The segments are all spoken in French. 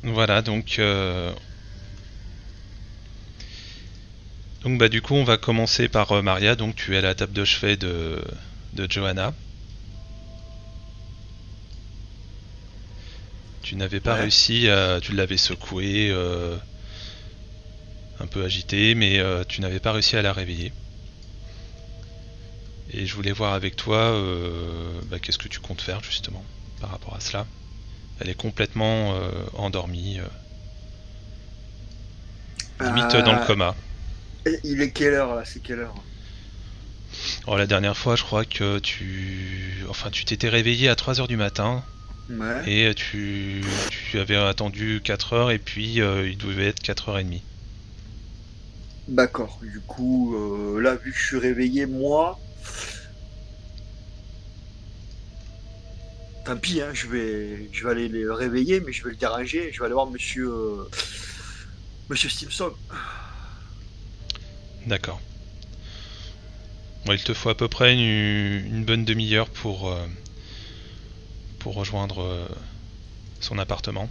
Voilà, donc bah du coup on va commencer par Maria, donc tu es à la table de chevet de Johanna. Tu n'avais pas Ouais. réussi tu l'avais secouée, un peu agitée, mais tu n'avais pas réussi à la réveiller. Et je voulais voir avec toi bah, qu'est-ce que tu comptes faire justement par rapport à cela. Elle est complètement endormie, limite dans le Euh, coma. il est quelle heure là? C'est quelle heure? Alors la dernière fois je crois que tu t'étais réveillé à 3 heures du matin. Ouais. Et tu avais attendu 4 heures et puis il devait être 4h30. D'accord. Du coup, là, vu que je suis réveillé, moi, tant pis, hein, je vais aller le réveiller, mais je vais le déranger. Je vais aller voir Monsieur Stimson. D'accord. Bon, il te faut à peu près une bonne demi-heure pour rejoindre son appartement.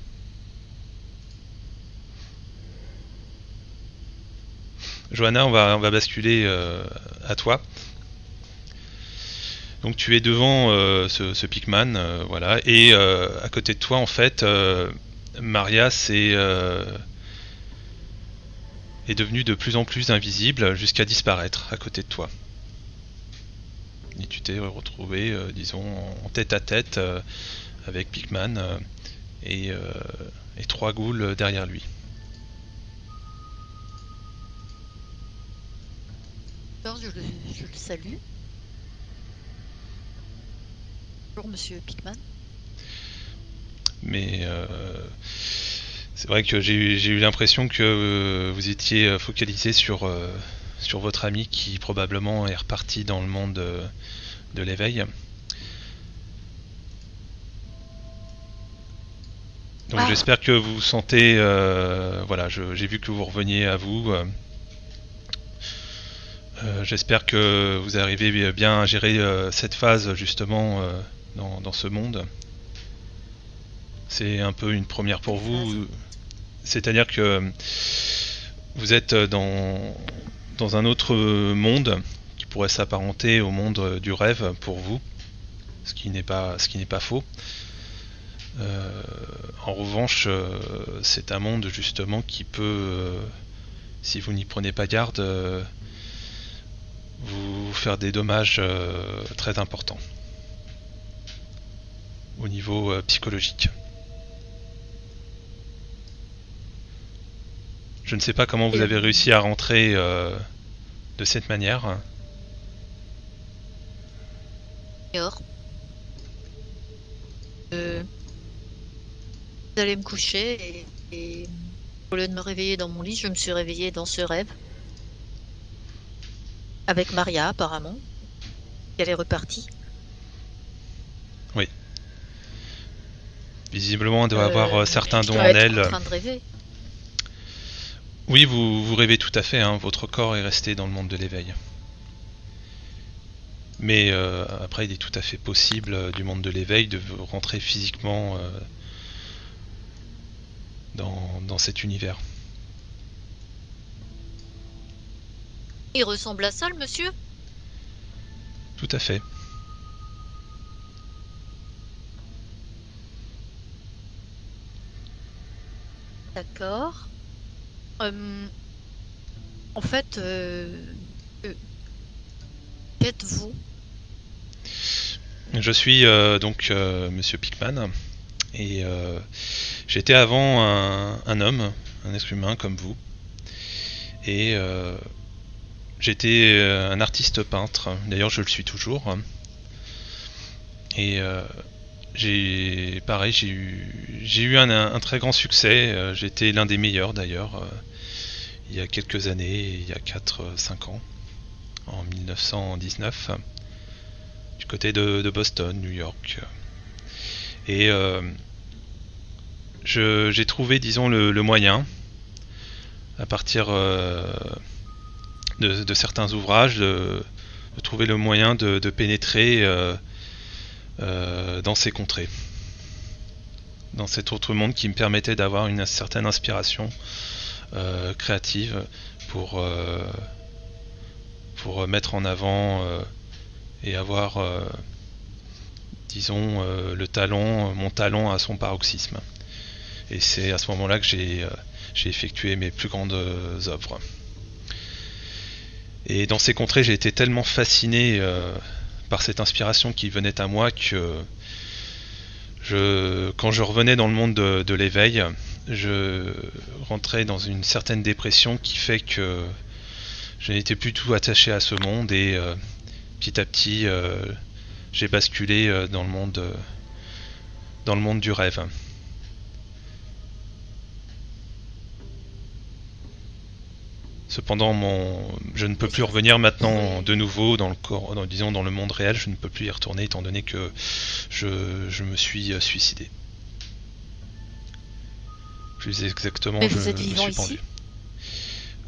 Johanna, on va basculer à toi. Donc tu es devant ce Pikman, voilà, et à côté de toi en fait, Maria est devenue de plus en plus invisible jusqu'à disparaître à côté de toi. Et tu t'es retrouvé, disons, en tête à tête avec Pikman et, euh, et trois ghouls derrière lui. Alors, je le salue. Bonjour, monsieur Pickman. Mais c'est vrai que j'ai eu l'impression que vous étiez focalisé sur votre ami qui probablement est reparti dans le monde de l'éveil. Donc Ah, j'espère que vous vous sentez... voilà, j'ai vu que vous reveniez à vous. J'espère que vous arrivez bien à gérer cette phase justement dans ce monde. C'est un peu une première pour quelle phase? vous. C'est-à-dire que vous êtes dans un autre monde qui pourrait s'apparenter au monde du rêve pour vous, ce qui n'est pas faux. Euh, En revanche, c'est un monde justement qui peut, si vous n'y prenez pas garde, vous faire des dommages très importants au niveau psychologique. Je ne sais pas comment vous Et, avez réussi à rentrer de cette manière. dehors. Euh, J'allais me coucher et au lieu de me réveiller dans mon lit, je me suis réveillée dans ce rêve avec Maria apparemment. Elle est repartie. Oui, visiblement, elle doit avoir certains Je dons dois en être en elle. train de rêver. Oui, vous rêvez tout à fait, hein, votre corps est resté dans le monde de l'éveil. Mais après, il est tout à fait possible du monde de l'éveil de rentrer physiquement dans cet univers. Il ressemble à ça, le monsieur? Tout à fait. D'accord. Euh, En fait, euh, qui êtes-vous? Je suis donc Monsieur Pickman et j'étais avant un homme, un être humain comme vous, et j'étais un artiste peintre. D'ailleurs, je le suis toujours. Et j'ai eu un très grand succès. J'étais l'un des meilleurs d'ailleurs il y a quelques années, il y a 4-5 ans, en 1919, du côté de Boston, New York. Et j'ai trouvé, disons, le moyen, à partir de certains ouvrages, de trouver le moyen de pénétrer dans ces contrées, dans cet autre monde qui me permettait d'avoir une certaine inspiration créative pour mettre en avant et avoir, disons, mon talent à son paroxysme. Et c'est à ce moment-là que j'ai effectué mes plus grandes œuvres. Et dans ces contrées, j'ai été tellement fasciné par cette inspiration qui venait à moi que quand je revenais dans le monde de l'éveil, je rentrais dans une certaine dépression qui fait que je n'étais plus tout attaché à ce monde et petit à petit j'ai basculé dans le monde du rêve. Cependant, je ne peux plus revenir maintenant de nouveau dans le monde réel. Je ne peux plus y retourner étant donné que je me suis suicidé. Plus exactement, Mais je vous êtes me vivant suis ici? pendu.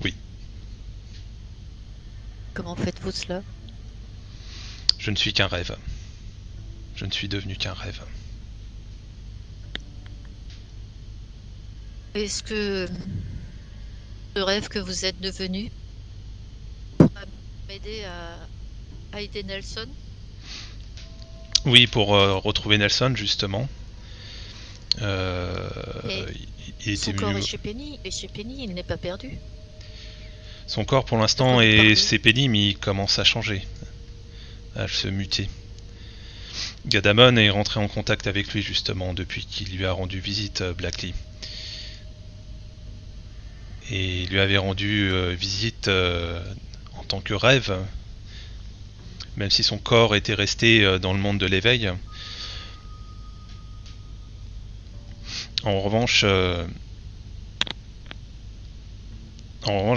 Oui, Comment faites-vous cela? je ne suis qu'un rêve. Je ne suis devenu qu'un rêve. Est-ce que le rêve que vous êtes devenu pourra m'aider à aider Nelson? Oui, pour retrouver Nelson, justement. Mais Il son était corps mieux. est chez Penny, et chez Penny, il n'est pas perdu. Son corps, pour l'instant, c'est pénible, mais il commence à changer, à se muter. Gadamon est rentré en contact avec lui, justement, depuis qu'il lui a rendu visite, Blackley. Et il lui avait rendu visite en tant que rêve, même si son corps était resté dans le monde de l'éveil. En revanche,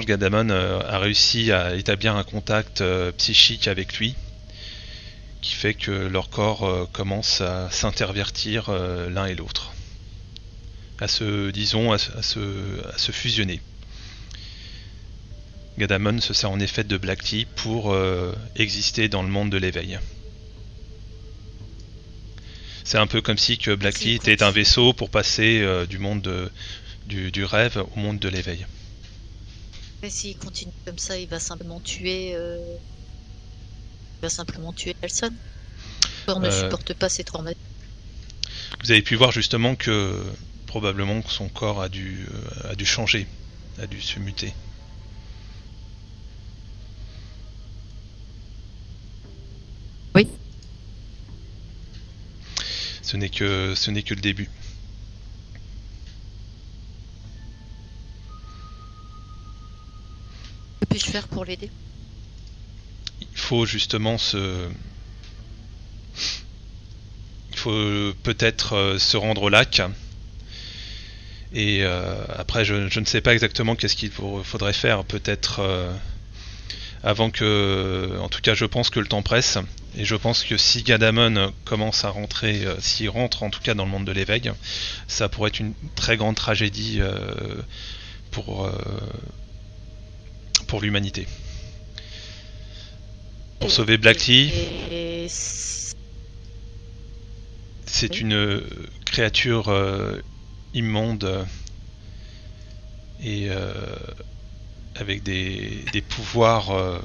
Gadamon a réussi à établir un contact psychique avec lui, qui fait que leur corps commence à s'intervertir l'un et l'autre, à se fusionner. Gadamon se sert en effet de Blackley pour exister dans le monde de l'éveil. C'est un peu comme si que Blackley était un vaisseau pour passer du monde du rêve au monde de l'éveil. Mais s'il continue comme ça, il va simplement tuer Nelson. Le corps ne supporte pas ces traumatismes. Vous avez pu voir justement que probablement que son corps a dû changer, a dû se muter. Oui. Ce n'est que le début. Que puis-je faire pour l'aider? Il faut justement il faut peut-être se rendre au lac. Et après, je ne sais pas exactement qu'est-ce qu'il faudrait faire. Peut-être avant que... En tout cas, je pense que le temps presse. Et je pense que si Gadamon commence à rentrer, s'il rentre en tout cas dans le monde de l'éveil, ça pourrait être une très grande tragédie pour l'humanité. Pour sauver Blackley, c'est une créature immonde et avec des pouvoirs,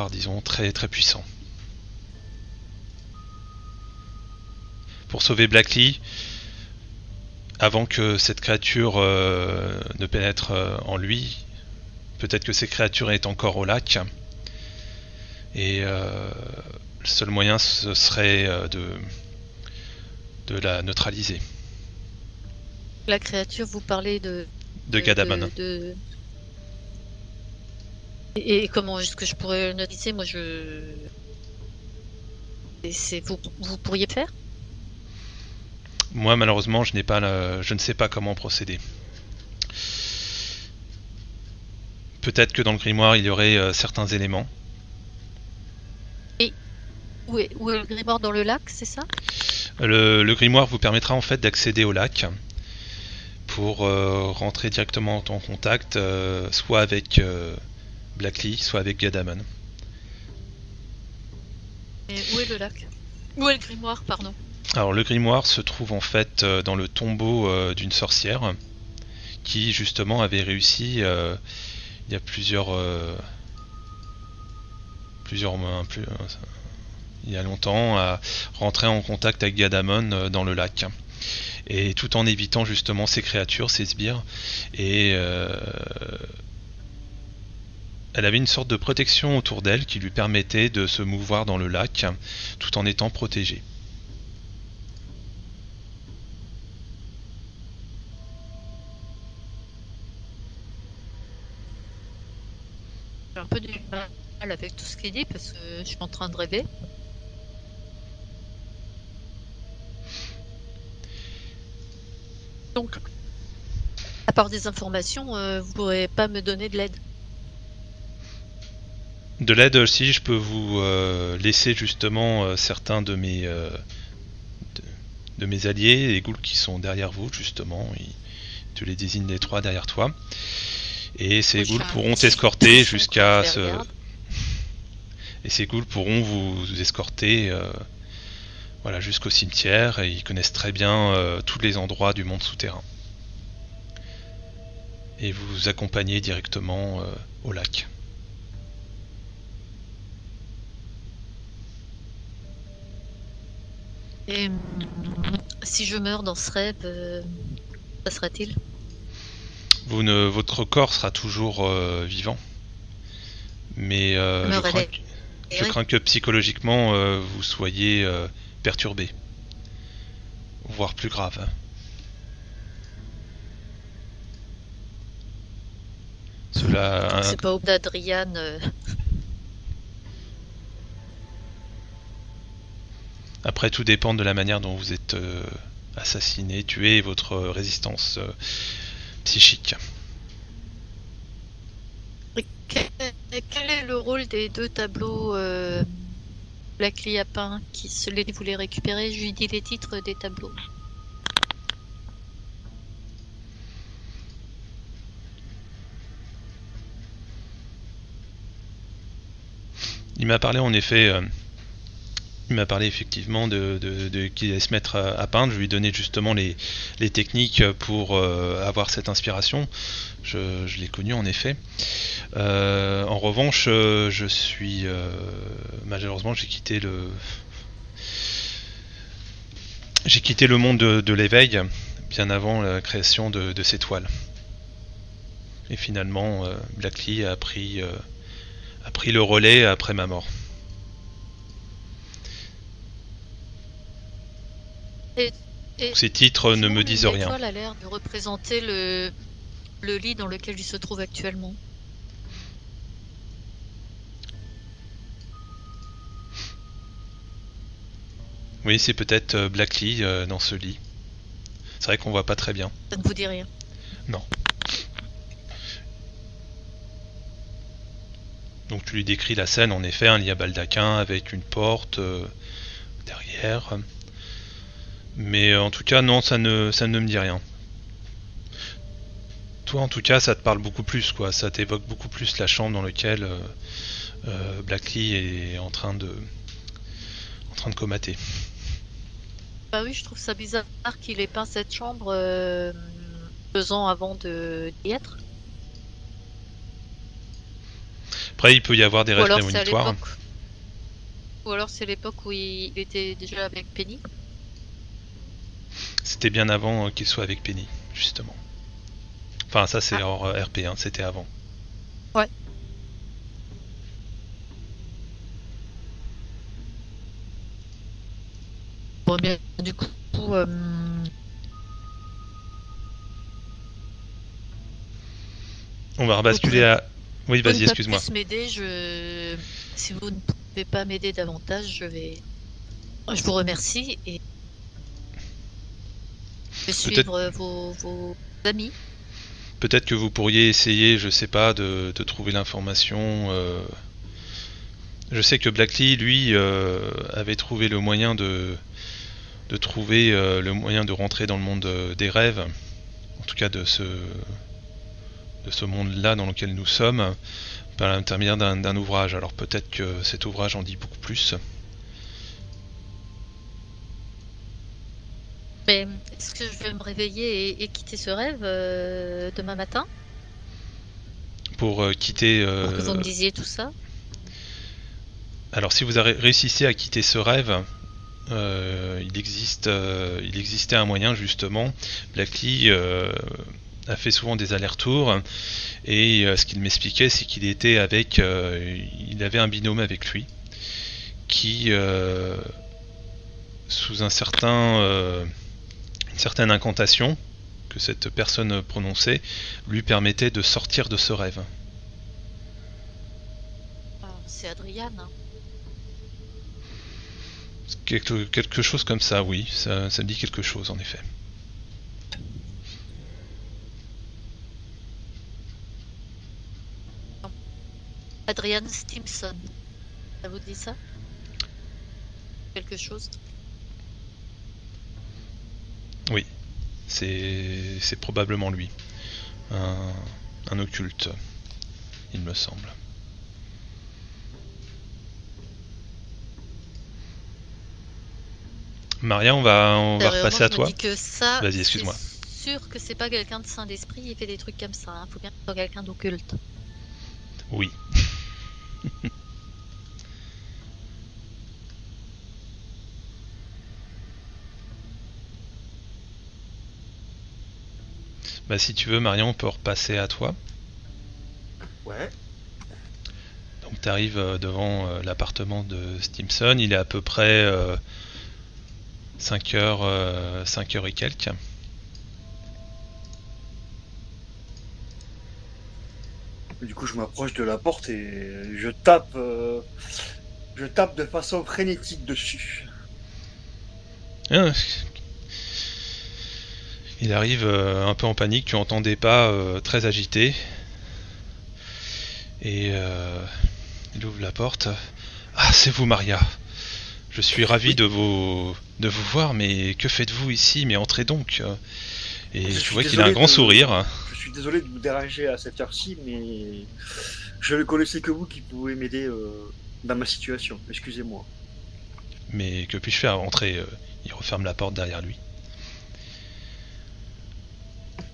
disons, très très puissants. Pour sauver Blackley, avant que cette créature ne pénètre en lui, peut-être que ces créatures est encore au lac, et le seul moyen ce serait de la neutraliser. La créature, vous parlez de Gadamon. Et comment est-ce que je pourrais le neutraliser? Moi, vous pourriez faire? Moi, malheureusement, je ne sais pas comment procéder. Peut-être que dans le grimoire, il y aurait certains éléments. Et où est le grimoire? Dans le lac, c'est ça? Le grimoire vous permettra en fait d'accéder au lac pour rentrer directement en contact, soit avec Blackley, soit avec Gadamon. Et où est le lac? Où est le grimoire, pardon? Alors le grimoire se trouve en fait dans le tombeau d'une sorcière qui justement avait réussi il y a il y a longtemps à rentrer en contact avec Gadamon dans le lac. Et tout en évitant justement ces créatures, ces sbires. Et elle avait une sorte de protection autour d'elle qui lui permettait de se mouvoir dans le lac tout en étant protégée. J'ai un peu du mal avec tout ce qu'il dit parce que je suis en train de rêver. Donc, à part des informations, vous pourrez pas me donner de l'aide. De l'aide aussi, je peux vous laisser justement certains de mes alliés, les ghouls qui sont derrière vous justement. Tu les désignes les trois derrière toi. Et ces ghouls pourront t'escorter jusqu'à ce... Et ces ghouls pourront vous escorter voilà, jusqu'au cimetière, et ils connaissent très bien tous les endroits du monde souterrain. Et vous accompagnez directement au lac. Et si je meurs dans ce rêve, ça sera-t-il? Votre corps sera toujours vivant. Mais je crains que psychologiquement vous soyez perturbé. Voire plus grave. Cela... C'est pas au d'Adriane. Après, tout dépend de la manière dont vous êtes assassiné, tué, et votre résistance psychique. Quel est le rôle des deux tableaux Blackly a peint qui vous les récupérer? Je lui dis les titres des tableaux. Il m'a parlé en effet... il m'a parlé effectivement qu'il allait se mettre à peindre. Je lui ai donné justement les techniques pour avoir cette inspiration. Je l'ai connu en effet. En revanche, je suis... malheureusement, j'ai quitté le monde de l'éveil bien avant la création de ces toiles. Et finalement, Blackly a pris le relais après ma mort. Et ces titres ne me disent rien. L'étoile a l'air de représenter le lit dans lequel il se trouve actuellement. Oui, c'est peut-être Blackly dans ce lit. C'est vrai qu'on voit pas très bien. Ça ne vous dit rien? Non. Donc tu lui décris la scène, en effet, un lit à baldaquin avec une porte derrière. Mais en tout cas, non, ça ne me dit rien. Toi, en tout cas, ça te parle beaucoup plus, quoi. Ça t'évoque beaucoup plus la chambre dans laquelle Blackly est en train de comater. Bah oui, je trouve ça bizarre qu'il ait peint cette chambre 2 ans avant d'y être. Après, il peut y avoir des rêves prémonitoires. Ou alors c'est l'époque où il était déjà avec Penny. C'était bien avant qu'il soit avec Penny, justement. Enfin, ça c'est hors RP, hein, c'était avant. Ouais. Bon, bien, du coup... On va rebasculer à... Oui, vas-y, excuse-moi. Si vous ne pouvez pas m'aider davantage, je vous remercie et je vais suivre vos amis. Peut-être que vous pourriez essayer, je sais pas, de trouver l'information. Je sais que Blackly, lui, avait trouvé le moyen de rentrer dans le monde des rêves, en tout cas de ce monde-là dans lequel nous sommes, par l'intermédiaire d'un ouvrage. Alors peut-être que cet ouvrage en dit beaucoup plus. Mais est-ce que je vais me réveiller et quitter ce rêve demain matin? Pour quitter... Pour que vous me disiez tout ça? Alors si vous réussissez à quitter ce rêve, il existait un moyen justement. Blackly a fait souvent des allers-retours et ce qu'il m'expliquait, c'est qu'il était il avait un binôme avec lui qui, sous une certaine incantation que cette personne prononçait, lui permettait de sortir de ce rêve. C'est Adriane. Hein. Quelque chose comme ça, oui, ça me dit quelque chose en effet. Adriane Stimson, ça vous dit ça? Quelque chose? Oui, c'est probablement lui, un occulte, il me semble. Maria, on va repasser à toi. Vas-y, excuse-moi. C'est sûr que c'est pas quelqu'un de saint d'esprit, il fait des trucs comme ça. Hein. Faut bien que ce soit quelqu'un d'occulte. Oui. Bah si tu veux, Marion, on peut repasser à toi. Ouais. Donc tu arrives devant l'appartement de Stimson, il est à peu près 5 heures et quelques. Du coup, je m'approche de la porte et je tape de façon frénétique dessus. Il arrive un peu en panique, tu entends des pas très agités. Et il ouvre la porte. Ah, c'est vous, Maria. Je suis ravi de vous voir, mais que faites-vous ici? Mais entrez donc. Et tu vois qu'il a un grand sourire. Je suis désolé de vous déranger à cette heure-ci, mais je ne connaissais que vous qui pouvez m'aider dans ma situation. Excusez-moi. Mais que puis-je faire? Entrez. Il referme la porte derrière lui.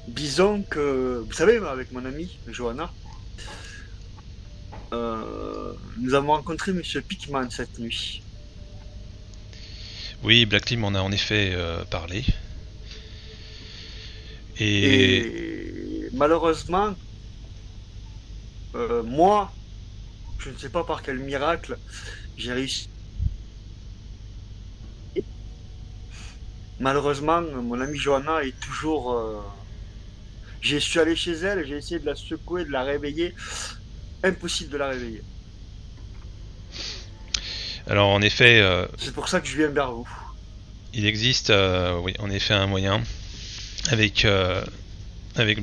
Disons que, vous savez, avec mon amie, Johanna, nous avons rencontré Monsieur Pickman cette nuit. Oui, Blackly m'en a en effet parlé. Et malheureusement, moi, je ne sais pas par quel miracle, j'ai réussi. Malheureusement, mon amie Johanna est toujours... J'ai su aller chez elle, j'ai essayé de la secouer, de la réveiller. Impossible de la réveiller. Alors en effet... c'est pour ça que je viens vers vous. Il existe, oui, en effet un moyen. Avec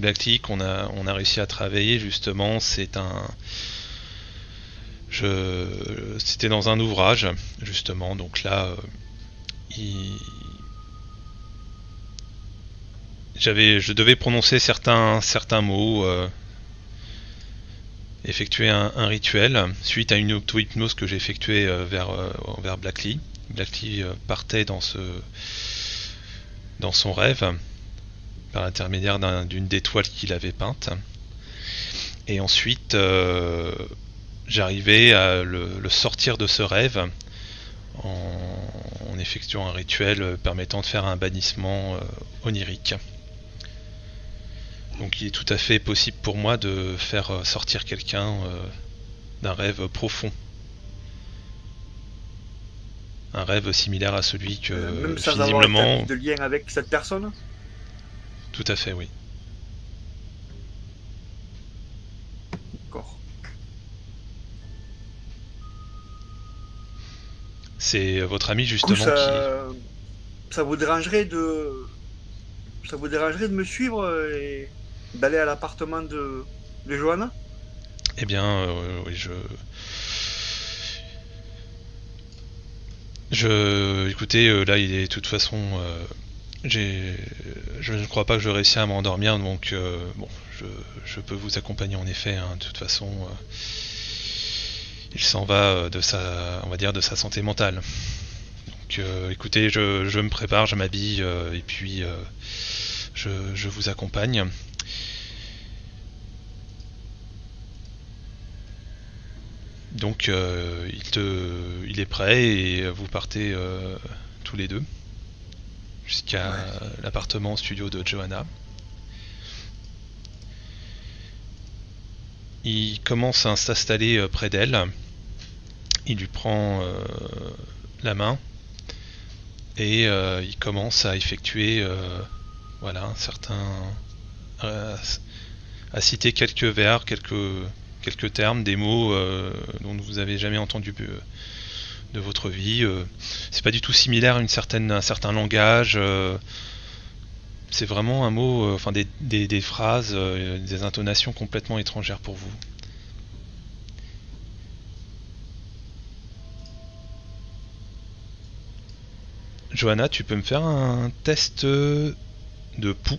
Blackly qu'on a réussi à travailler justement, c'était dans un ouvrage justement, donc là je devais prononcer certains mots, effectuer un rituel suite à une auto-hypnose que j'ai effectuée vers Blackly. Blackly partait dans son rêve par l'intermédiaire d'une des toiles qu'il avait peinte. Et ensuite, j'arrivais à le sortir de ce rêve en effectuant un rituel permettant de faire un bannissement onirique. Donc il est tout à fait possible pour moi de faire sortir quelqu'un d'un rêve profond. Un rêve similaire à celui que même sans visiblement... avoir de lien avec cette personne? Tout à fait, oui. D'accord. C'est votre ami justement qui... Ça vous dérangerait de me suivre et d'aller à l'appartement de Johanna? Eh bien, oui, écoutez, là, il est de toute façon... je ne crois pas que je réussis à m'endormir, donc bon, je peux vous accompagner en effet. Hein, de toute façon, il s'en va on va dire, de sa santé mentale. Donc, Donc écoutez, je me prépare, je m'habille, et puis je vous accompagne. Donc il est prêt et vous partez tous les deux jusqu'à l'appartement studio de Johanna. Il commence à s'installer près d'elle. Il lui prend la main et il commence à effectuer voilà, à citer quelques vers, quelques termes, des mots dont vous avez jamais entendu de votre vie. C'est pas du tout similaire à un certain langage. C'est vraiment un mot, enfin des phrases, des intonations complètement étrangères pour vous. Johanna, tu peux me faire un test de pouls.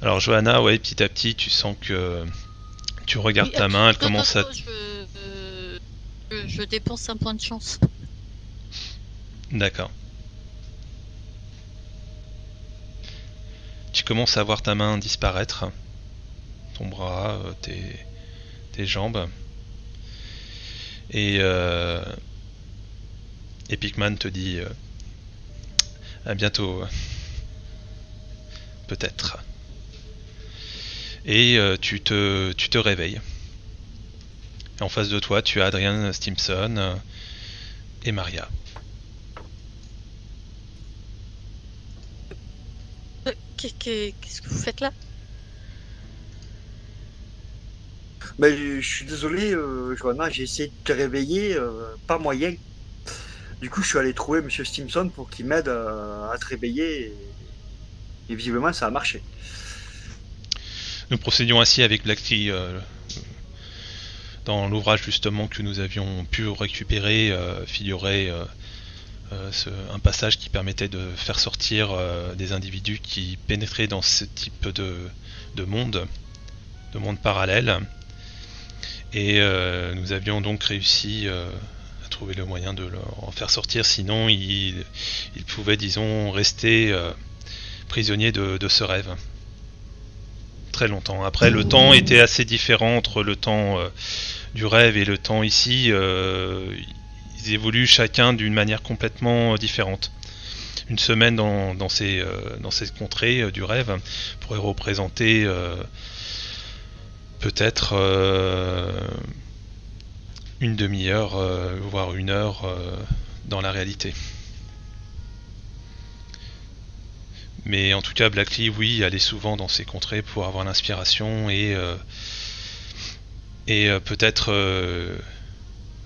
Alors Johanna, ouais, petit à petit, tu sens que tu regardes ta main, elle commence à... Je dépense un point de chance. D'accord. Tu commences à voir ta main disparaître, ton bras, tes jambes. Et Pigman te dit à bientôt, peut-être. Et tu te réveilles. En face de toi, tu as Adrian Stimson et Maria. Qu'est-ce que vous faites là? Ben, je suis désolé, Johanna, j'ai essayé de te réveiller, pas moyen. Du coup, je suis allé trouver Monsieur Stimson pour qu'il m'aide à te réveiller. Et visiblement, ça a marché. Nous procédions ainsi avec Blackty. Dans l'ouvrage justement que nous avions pu récupérer, figurait un passage qui permettait de faire sortir des individus qui pénétraient dans ce type de monde parallèle. Et nous avions donc réussi à trouver le moyen de en faire sortir, sinon ils pouvaient, disons, rester prisonniers de ce rêve. Très longtemps. Après, le temps était assez différent entre le temps du rêve et le temps ici. Ils évoluent chacun d'une manière complètement différente. Une semaine dans cette contrée du rêve pourrait représenter peut-être une demi-heure, voire une heure dans la réalité. Mais en tout cas, Blackly, oui, allait souvent dans ces contrées pour avoir l'inspiration et peut-être,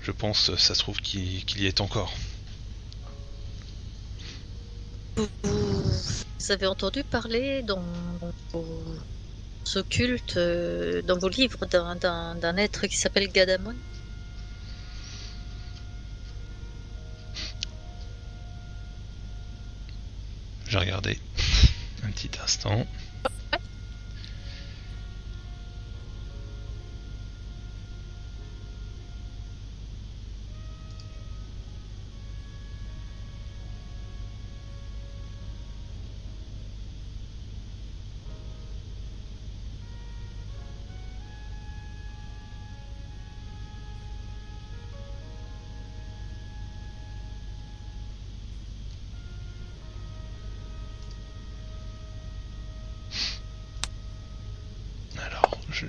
je pense, ça se trouve qu'il y est encore. Vous avez entendu parler dans vos occultes, dans vos livres, d'un être qui s'appelle Gadamon? J'ai regardé un petit instant.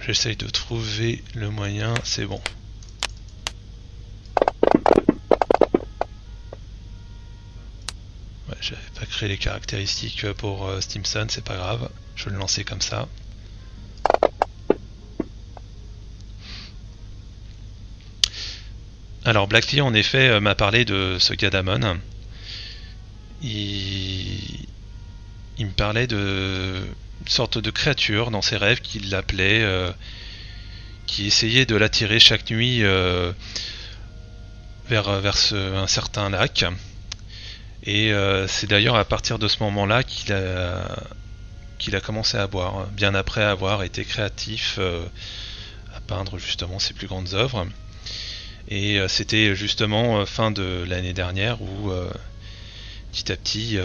J'essaye de trouver le moyen, c'est bon. Ouais, j'avais pas créé les caractéristiques pour Stimson, c'est pas grave, je vais le lancer comme ça. Alors Blackly en effet m'a parlé de ce Gadamon. Il me parlait de une sorte de créature dans ses rêves qu'il appelait, qui essayait de l'attirer chaque nuit vers un certain lac. Et c'est d'ailleurs à partir de ce moment-là qu'il a commencé à boire, bien après avoir été créatif à peindre justement ses plus grandes œuvres. Et c'était justement fin de l'année dernière où petit à petit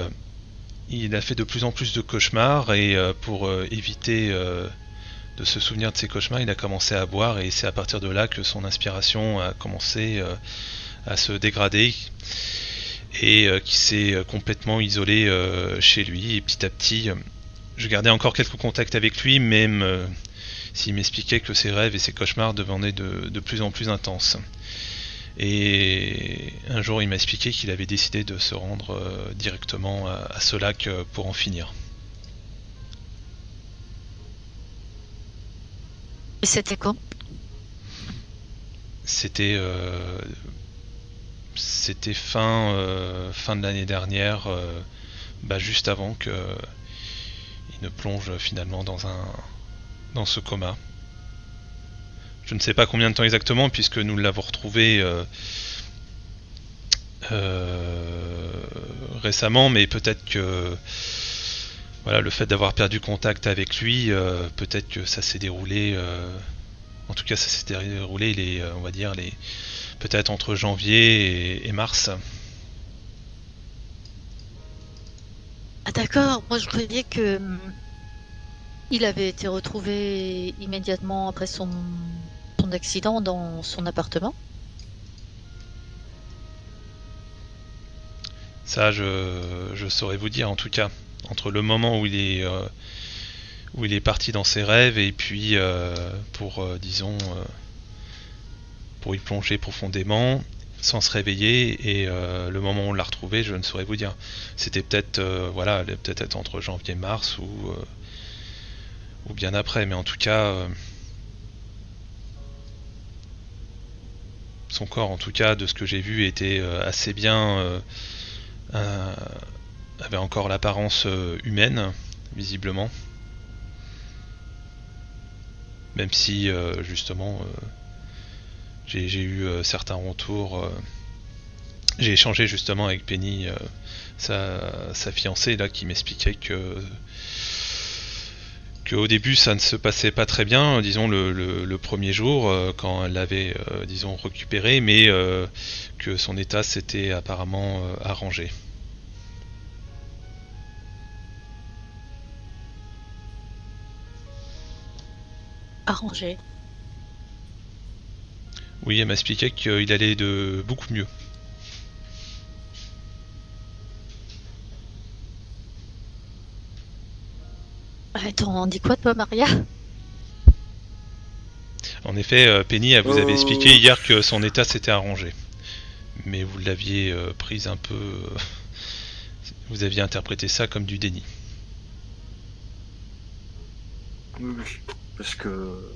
il a fait de plus en plus de cauchemars, et pour éviter de se souvenir de ses cauchemars, il a commencé à boire, et c'est à partir de là que son inspiration a commencé à se dégrader, et qui s'est complètement isolé chez lui. Et petit à petit, je gardais encore quelques contacts avec lui, même s'il m'expliquait que ses rêves et ses cauchemars devenaient de plus en plus intenses. Et un jour, il m'a expliqué qu'il avait décidé de se rendre directement à ce lac pour en finir. Et c'était quand? C'était fin de l'année dernière, juste avant que il ne plonge finalement dans ce coma. Je ne sais pas combien de temps exactement, puisque nous l'avons retrouvé récemment, mais peut-être que voilà, le fait d'avoir perdu contact avec lui, peut-être que ça s'est déroulé, en tout cas ça s'est déroulé on va dire peut-être entre janvier et mars. Ah d'accord, moi je croyais que il avait été retrouvé immédiatement après son accident dans son appartement. Ça, je saurais vous dire, en tout cas, entre le moment où il est parti dans ses rêves, et puis pour y plonger profondément sans se réveiller, et le moment où on l'a retrouvé, je ne saurais vous dire. C'était peut-être peut-être entre janvier et mars, ou bien après, mais en tout cas son corps, en tout cas de ce que j'ai vu, était assez bien, avait encore l'apparence humaine, visiblement, même si justement j'ai eu certains retours. J'ai échangé justement avec Penny, sa fiancée là, qui m'expliquait qu'au début ça ne se passait pas très bien, disons le premier jour, quand elle l'avait disons récupéré, mais que son état s'était apparemment arrangé. Arrangé. Oui, elle m'a expliqué qu'il allait de beaucoup mieux. T'en dis quoi toi, Maria? En effet, Penny, elle vous avait expliqué hier que son état s'était arrangé. Mais vous l'aviez prise un peu... vous aviez interprété ça comme du déni. Oui, parce que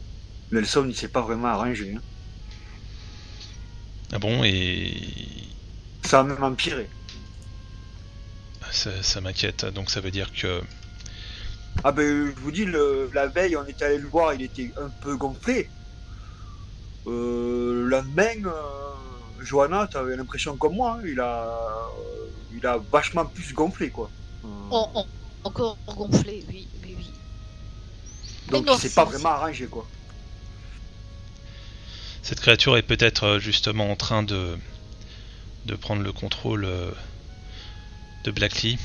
Nelson, il s'est pas vraiment arrangé. Hein. Ah bon, et... Ça a même empiré. Ça m'inquiète, donc ça veut dire que... Ah ben, je vous dis, la veille, on est allé le voir, il était un peu gonflé. Le lendemain, Johanna, t'avais l'impression comme moi, hein, il a vachement plus gonflé, quoi. Encore gonflé, oui. Donc il s'est pas vraiment arrangé, quoi. Cette créature est peut-être justement en train de prendre le contrôle de Blackley.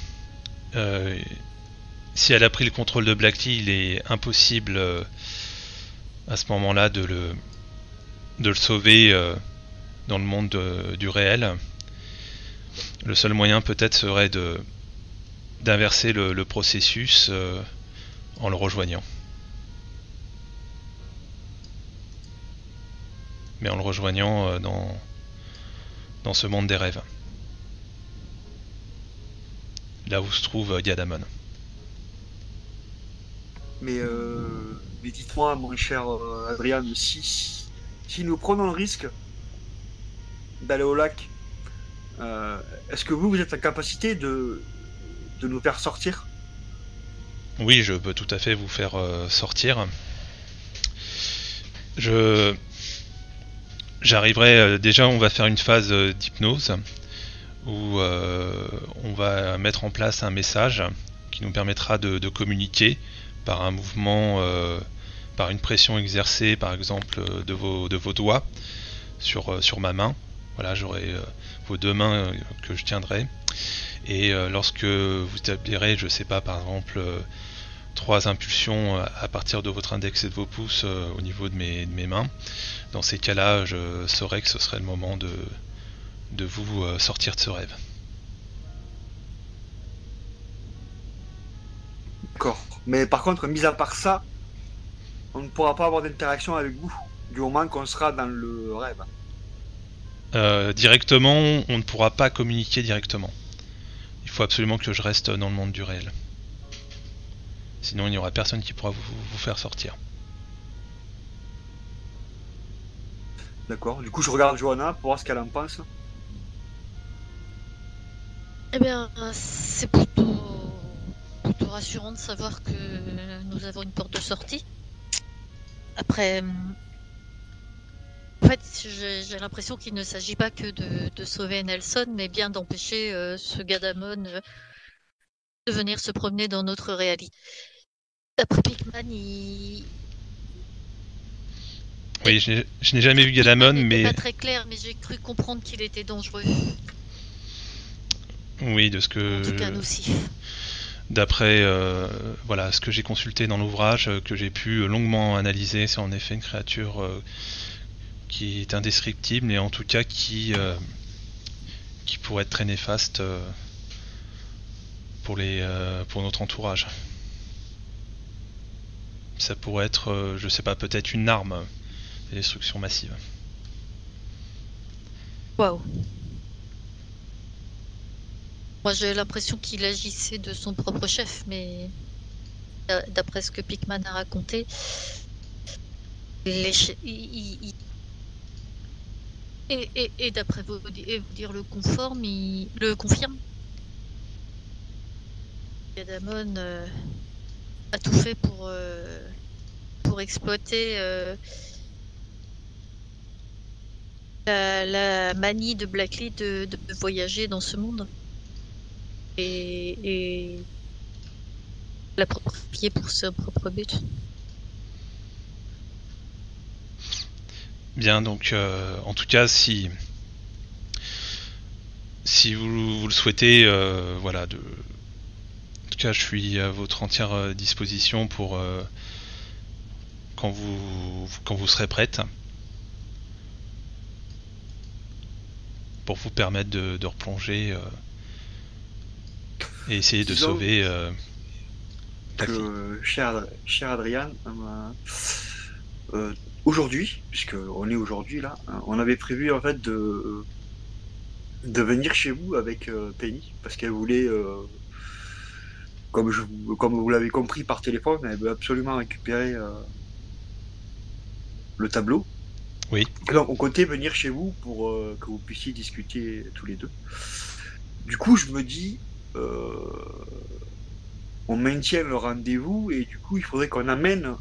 Si elle a pris le contrôle de Blackley, il est impossible à ce moment-là de le sauver dans le monde du réel. Le seul moyen peut-être serait d'inverser le processus en le rejoignant. Mais en le rejoignant dans ce monde des rêves. Là où se trouve Gadamon. Mais dites-moi, mon cher Adrien, si nous prenons le risque d'aller au lac, est-ce que vous êtes en capacité de nous faire sortir? Oui, je peux tout à fait vous faire sortir. J'arriverai, déjà on va faire une phase d'hypnose où on va mettre en place un message qui nous permettra de communiquer par un mouvement, par une pression exercée par exemple de vos doigts sur ma main. Voilà, j'aurai vos deux mains que je tiendrai. Et lorsque vous établirez, je sais pas, par exemple, 3 impulsions à partir de votre index et de vos pouces au niveau de mes mains, dans ces cas-là, je saurais que ce serait le moment de vous sortir de ce rêve. D'accord. Mais par contre, mis à part ça, on ne pourra pas avoir d'interaction avec vous, du moment qu'on sera dans le rêve. Directement, on ne pourra pas communiquer directement. Il faut absolument que je reste dans le monde du réel. Sinon, il n'y aura personne qui pourra vous faire sortir. D'accord. Du coup, je regarde Johanna pour voir ce qu'elle en pense. Eh bien, c'est plutôt rassurant de savoir que nous avons une porte de sortie. Après, en fait, j'ai l'impression qu'il ne s'agit pas que de sauver Nelson, mais bien d'empêcher ce gars d'Amon de venir se promener dans notre réalité. Après Pikman, Oui, je n'ai jamais vu Gadamon, mais... pas très clair, mais j'ai cru comprendre qu'il était dangereux. Oui, de ce que... En tout cas, nocif. D'après voilà, ce que j'ai consulté dans l'ouvrage, que j'ai pu longuement analyser, c'est en effet une créature qui est indescriptible et en tout cas qui pourrait être très néfaste pour notre entourage. Ça pourrait être, je sais pas, peut-être une arme de destruction massive. Waouh. Moi, j'ai l'impression qu'il agissait de son propre chef, mais d'après ce que Pikman a raconté, et d'après vous dire le confirme. Gadamon a tout fait pour exploiter la manie de Blackley de voyager dans ce monde et l'approprier pour son propre but. Bien, donc en tout cas, si vous le souhaitez, voilà, en tout cas, je suis à votre entière disposition pour quand vous serez prête, pour vous permettre de replonger et essayer de sauver ta fille. Cher Adrien, aujourd'hui, puisque on est aujourd'hui là, on avait prévu en fait de venir chez vous avec Penny, parce qu'elle voulait, comme vous l'avez compris par téléphone, elle veut absolument récupérer le tableau. Oui. Donc on comptait venir chez vous pour que vous puissiez discuter tous les deux. Du coup, je me dis, on maintient le rendez-vous et du coup, il faudrait qu'on amène,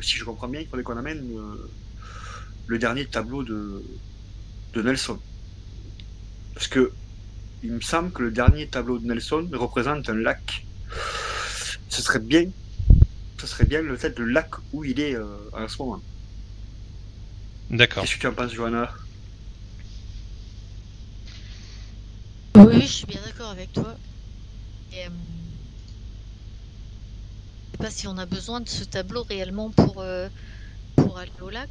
si je comprends bien, il faudrait qu'on amène le dernier tableau de Nelson. Parce que il me semble que le dernier tableau de Nelson représente un lac. Ce serait bien le fait de lac où il est en ce moment. D'accord. Qu'est-ce que tu en penses, Johanna? Oui, je suis bien d'accord avec toi. Et, je sais pas si on a besoin de ce tableau réellement pour aller au lac.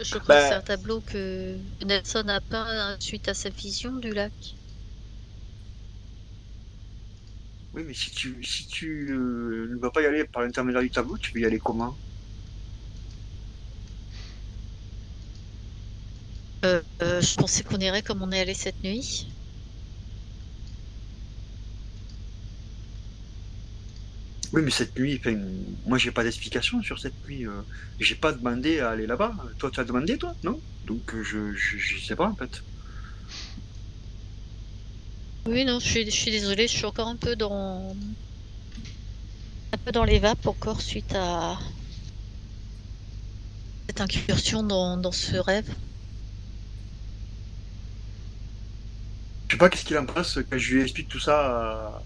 Je crois que c'est un tableau que Nelson a peint suite à sa vision du lac. Oui, mais si tu ne vas pas y aller par l'intermédiaire du tableau, tu veux y aller comment? Je pensais qu'on irait comme on est allé cette nuit. Oui, mais cette nuit, moi j'ai pas d'explication sur cette nuit. J'ai pas demandé à aller là-bas. Toi, tu as demandé, toi? Non? Donc je sais pas en fait. Oui, non, je suis désolée, je suis encore un peu peu dans les vapes encore suite à cette incursion dans ce rêve. Je sais pas qu'est-ce qu'il en pense quand je lui explique tout ça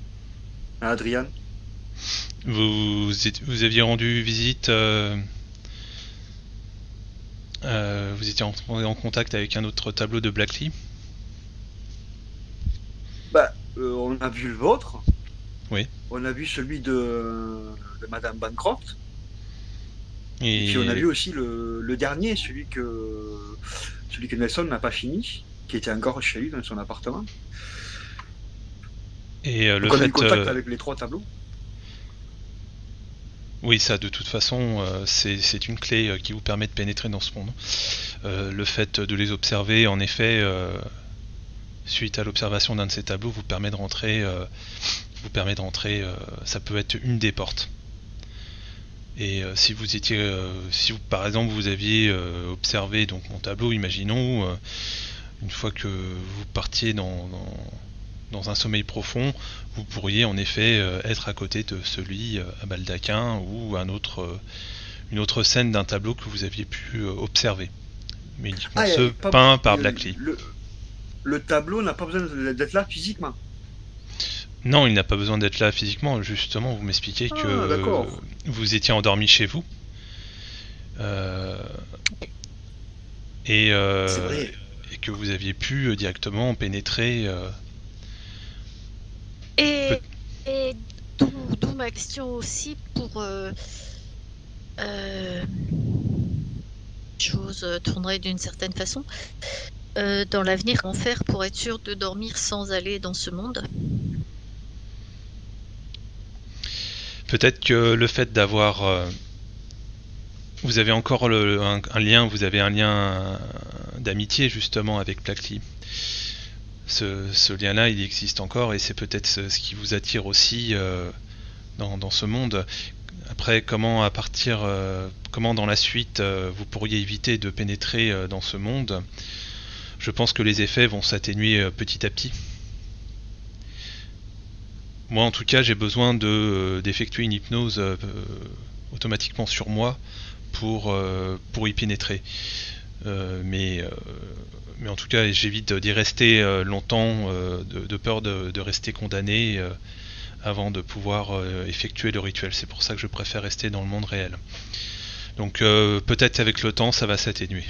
à Adrian. Vous aviez rendu visite, vous étiez en contact avec un autre tableau de Blackley. Bah, on a vu le vôtre. Oui. On a vu celui de Madame Bancroft. Et Et puis on a vu aussi le dernier, celui que Nelson n'a pas fini, qui était encore chez lui dans son appartement. le Donc on a eu fait, contact avec les 3 tableaux. oui, ça de toute façon, c'est une clé qui vous permet de pénétrer dans ce monde. Le fait de les observer, en effet, suite à l'observation d'un de ces tableaux, vous permet de rentrer. Ça peut être une des portes. Et si vous étiez, si vous, par exemple vous aviez observé donc mon tableau, imaginons, une fois que vous partiez dans un sommeil profond, vous pourriez en effet être à côté de celui à baldaquin ou une autre scène d'un tableau que vous aviez pu observer. Mais uniquement ceux peints par Blackley. Le tableau n'a pas besoin d'être là physiquement. Non, il n'a pas besoin d'être là physiquement, justement, vous m'expliquez que vous étiez endormi chez vous. Et que vous aviez pu directement pénétrer. Et d'où ma question aussi pour chose tournerait d'une certaine façon. Dans l'avenir, comment faire pour être sûr de dormir sans aller dans ce monde? Peut-être que le fait d'avoir... vous avez encore un lien, vous avez un lien d'amitié justement avec Blackley. Ce lien-là, il existe encore et c'est peut-être ce qui vous attire aussi dans ce monde. Après, comment dans la suite vous pourriez éviter de pénétrer dans ce monde? Je pense que les effets vont s'atténuer petit à petit. Moi, en tout cas, j'ai besoin d'effectuer une hypnose automatiquement sur moi pour y pénétrer. Mais en tout cas, j'évite d'y rester longtemps, de peur de rester condamné avant de pouvoir effectuer le rituel. C'est pour ça que je préfère rester dans le monde réel. Donc peut-être avec le temps, ça va s'atténuer.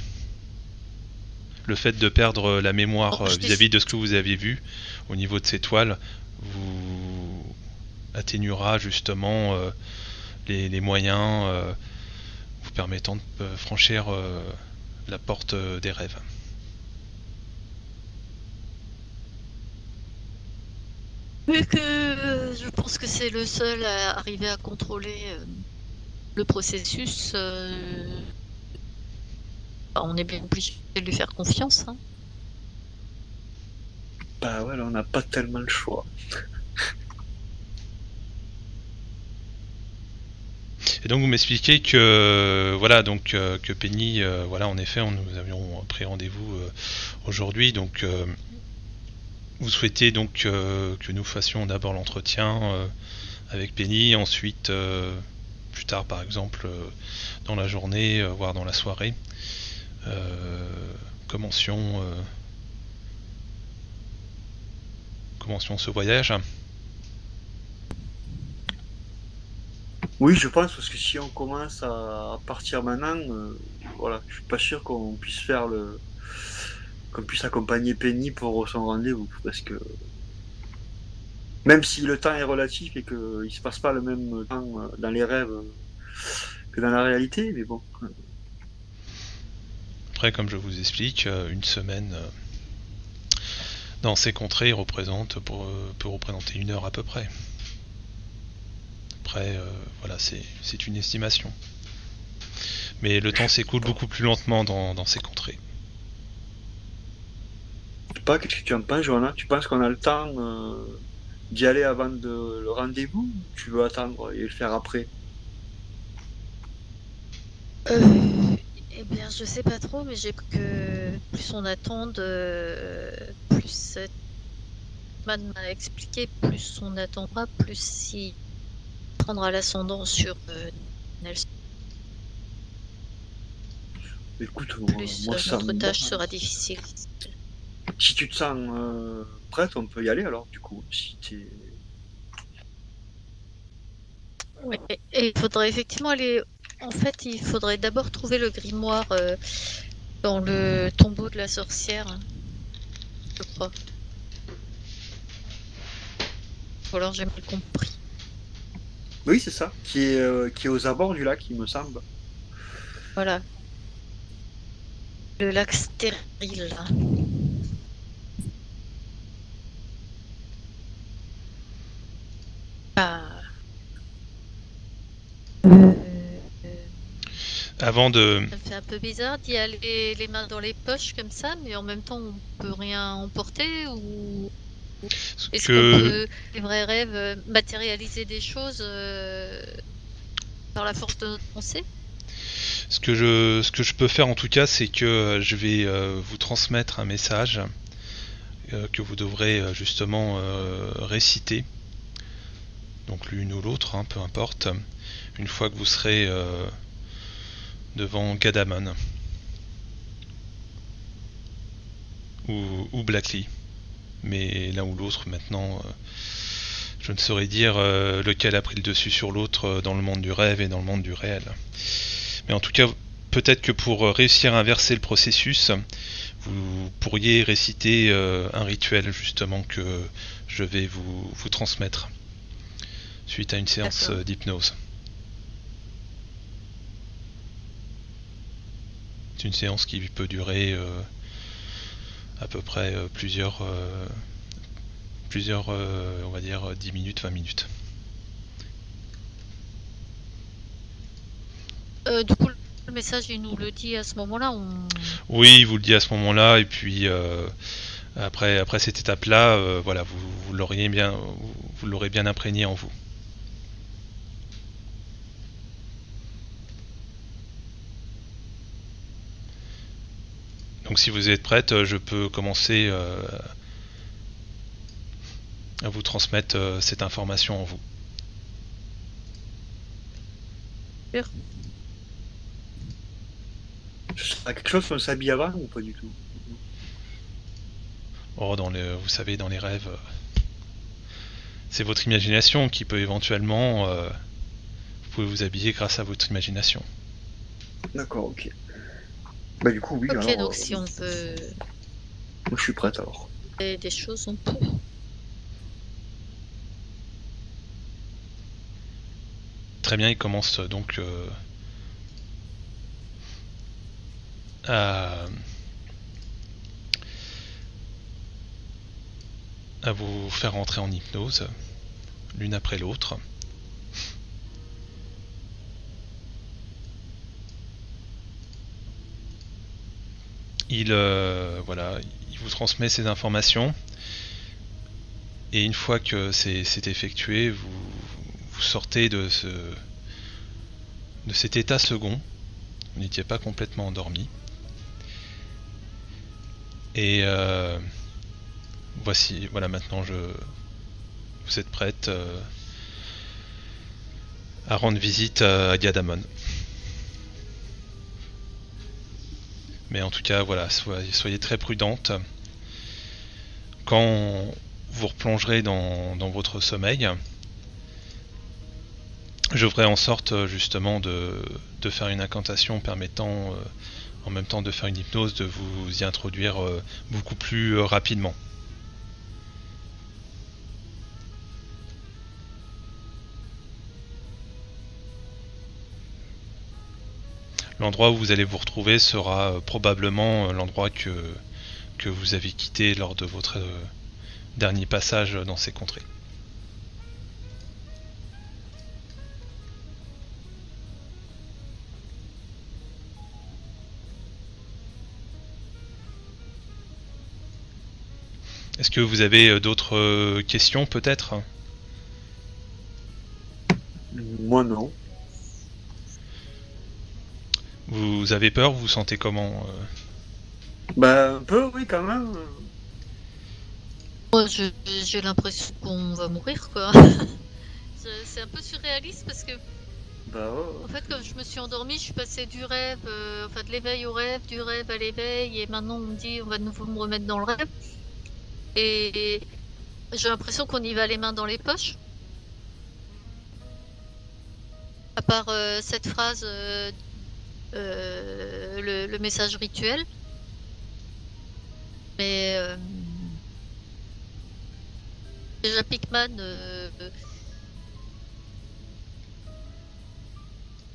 Le fait de perdre la mémoire vis-à-vis de ce que vous avez vu au niveau de ces toiles vous atténuera justement les moyens vous permettant de franchir la porte des rêves. Vu que je pense que c'est le seul à arriver à contrôler le processus, on est bien obligé de lui faire confiance. Hein. Bah ouais, là, on n'a pas tellement le choix. Et donc vous m'expliquez que voilà donc que Penny voilà en effet nous avions pris rendez-vous aujourd'hui donc vous souhaitez donc que nous fassions d'abord l'entretien avec Penny, ensuite plus tard par exemple dans la journée voire dans la soirée commencions ce voyage. Oui, je pense, parce que si on commence à partir maintenant, voilà, je suis pas sûr qu'on puisse qu'on puisse accompagner Penny pour son rendez-vous, parce que même si le temps est relatif et qu'il se passe pas le même temps dans les rêves que dans la réalité, mais bon. Après, comme je vous explique, une semaine dans ces contrées peut représenter 1 heure à peu près. Après, voilà, c'est une estimation. Mais le temps s'écoule beaucoup plus lentement dans ces contrées. Je sais pas, qu'est-ce que tu en penses, Johanna? Tu penses qu'on a le temps d'y aller avant le rendez-vous, ou tu veux attendre et le faire après? Eh bien, je sais pas trop, mais j'ai que plus on attend, plus cette man m'a expliqué, plus on attendra, plus si prendra l'ascendant sur Nelson. Écoute, Plus moi ça notre me tâche va. sera difficile. Si tu te sens prête, on peut y aller alors, du coup. Si t'es... Ouais. Et il faudrait effectivement aller. En fait, il faudrait d'abord trouver le grimoire dans le tombeau de la sorcière, hein, je crois. Ou alors j'ai mal compris. Oui, c'est ça, qui est aux abords du lac, il me semble. Voilà. Le lac stérile. Ah. Avant de... Ça me fait un peu bizarre d'y aller les mains dans les poches comme ça, mais en même temps on peut rien emporter ou est-ce qu'on peut, les vrais rêves, matérialiser des choses par la force de notre pensée? Ce que je peux faire en tout cas, c'est que je vais vous transmettre un message que vous devrez justement réciter. Donc l'une ou l'autre, hein, peu importe. Une fois que vous serez devant Gadamon ou Blackly. Mais l'un ou l'autre maintenant, je ne saurais dire lequel a pris le dessus sur l'autre dans le monde du rêve et dans le monde du réel. Mais en tout cas, peut-être que pour réussir à inverser le processus, vous pourriez réciter un rituel justement que je vais vous transmettre suite à une séance d'hypnose. C'est une séance qui peut durer à peu près plusieurs on va dire 10 minutes, 20 minutes. Du coup, le message, il nous le dit à ce moment-là. Oui, il vous le dit à ce moment-là, et puis après cette étape-là, voilà, vous l'aurez bien imprégné en vous. Donc si vous êtes prête, je peux commencer à vous transmettre cette information en vous. Sûr. Quelque chose qu'on s'habille avant ou pas du tout? Oh, vous savez, dans les rêves, c'est votre imagination qui peut éventuellement... vous pouvez vous habiller grâce à votre imagination. D'accord, ok. Bah du coup, oui, ok, alors... donc si on peut... Moi, je suis prête, alors. Des choses, on peut. Très bien, il commence donc à vous faire entrer en hypnose, l'une après l'autre. Il vous transmet ces informations, et une fois que c'est effectué, vous sortez de cet état second. Vous n'étiez pas complètement endormi. Et voici, voilà, maintenant vous êtes prête à rendre visite à Gadamon. Mais en tout cas, voilà, soyez très prudente. Quand vous replongerez dans votre sommeil, je ferai en sorte justement de faire une incantation permettant en même temps de faire une hypnose, de vous y introduire beaucoup plus rapidement. L'endroit où vous allez vous retrouver sera probablement l'endroit que vous avez quitté lors de votre dernier passage dans ces contrées. Est-ce que vous avez d'autres questions peut-être ? Moi non. Vous avez peur ? Vous vous sentez comment ? Bah un peu, oui, quand même. Moi, j'ai l'impression qu'on va mourir, quoi. c'est un peu surréaliste parce que, Bah ouais. en fait, quand je me suis endormie, je suis passée du rêve, enfin de l'éveil au rêve, du rêve à l'éveil, et maintenant on me dit on va de nouveau me remettre dans le rêve. Et j'ai l'impression qu'on y va les mains dans les poches. À part cette phrase, le message rituel. Mais déjà Pikman,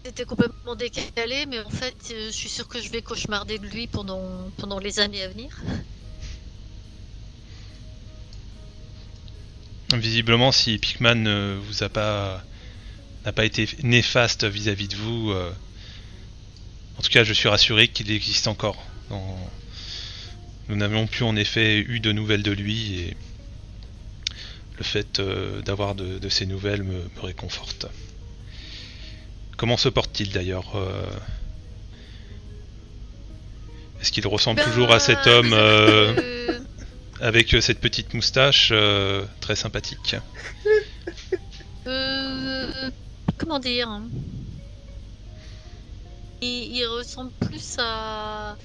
c'était complètement décalé, mais en fait, je suis sûre que je vais cauchemarder de lui pendant les années à venir. Visiblement, si Pikman vous a pas n'a pas été néfaste vis-à-vis de vous, en tout cas, je suis rassuré qu'il existe encore. Nous n'avions plus en effet eu de nouvelles de lui et le fait d'avoir de ces nouvelles me réconforte. Comment se porte-t-il d'ailleurs Est-ce qu'il ressemble toujours à cet homme avec cette petite moustache très sympathique? Comment dire, il ressemble plus à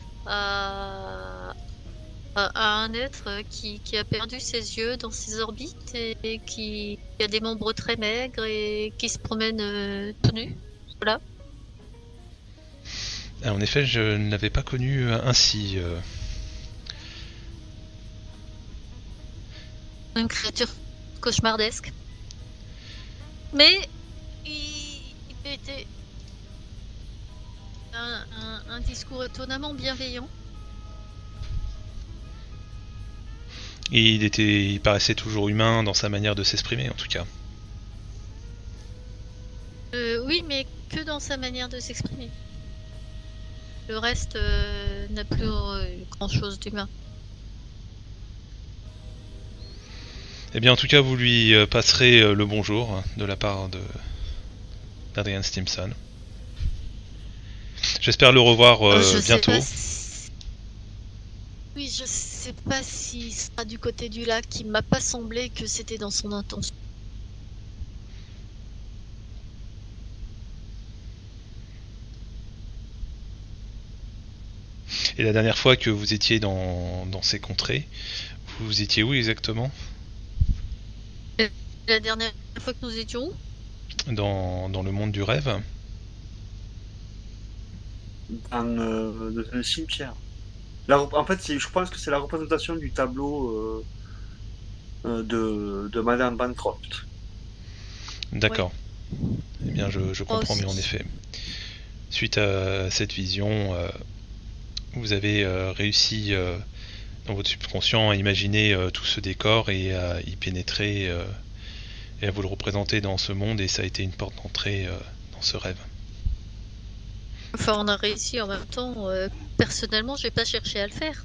un être qui a perdu ses yeux dans ses orbites et qui a des membres très maigres et qui se promène tout nu. Voilà. En effet, je ne l'avais pas connu ainsi. Une créature cauchemardesque. Mais il était un discours étonnamment bienveillant. Et il paraissait toujours humain dans sa manière de s'exprimer en tout cas. Oui, mais que dans sa manière de s'exprimer. Le reste n'a plus grand chose d'humain. Eh bien en tout cas vous lui passerez le bonjour de la part d'Adrian Stimson. J'espère le revoir bientôt. Oui, je sais pas s'il sera du côté du lac. Il m'a pas semblé que c'était dans son intention. Et la dernière fois que vous étiez dans ces contrées, vous étiez où exactement? La dernière fois que nous étions où? Dans le monde du rêve? Dans le cimetière. En fait, je pense que c'est la représentation du tableau de Madame Bancroft. D'accord. Ouais. Eh bien, je comprends mieux en effet. Suite à cette vision, vous avez réussi dans votre subconscient à imaginer tout ce décor et à y pénétrer et à vous le représenter dans ce monde, et ça a été une porte d'entrée dans ce rêve. Enfin, on a réussi en même temps. Personnellement, j'ai pas cherché à le faire.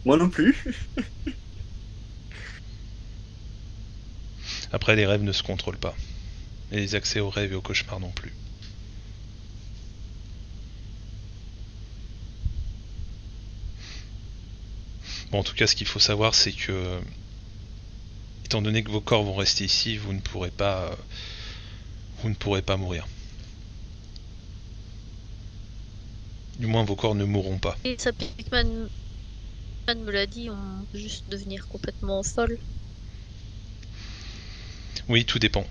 Moi non plus. Après, les rêves ne se contrôlent pas. Et les accès aux rêves et aux cauchemars non plus. Bon, en tout cas, ce qu'il faut savoir, c'est que, étant donné que vos corps vont rester ici, vous ne pourrez pas mourir. Du moins, vos corps ne mourront pas. Et ça, Pikman me l'a dit, on peut juste devenir complètement folle. Oui, tout dépend.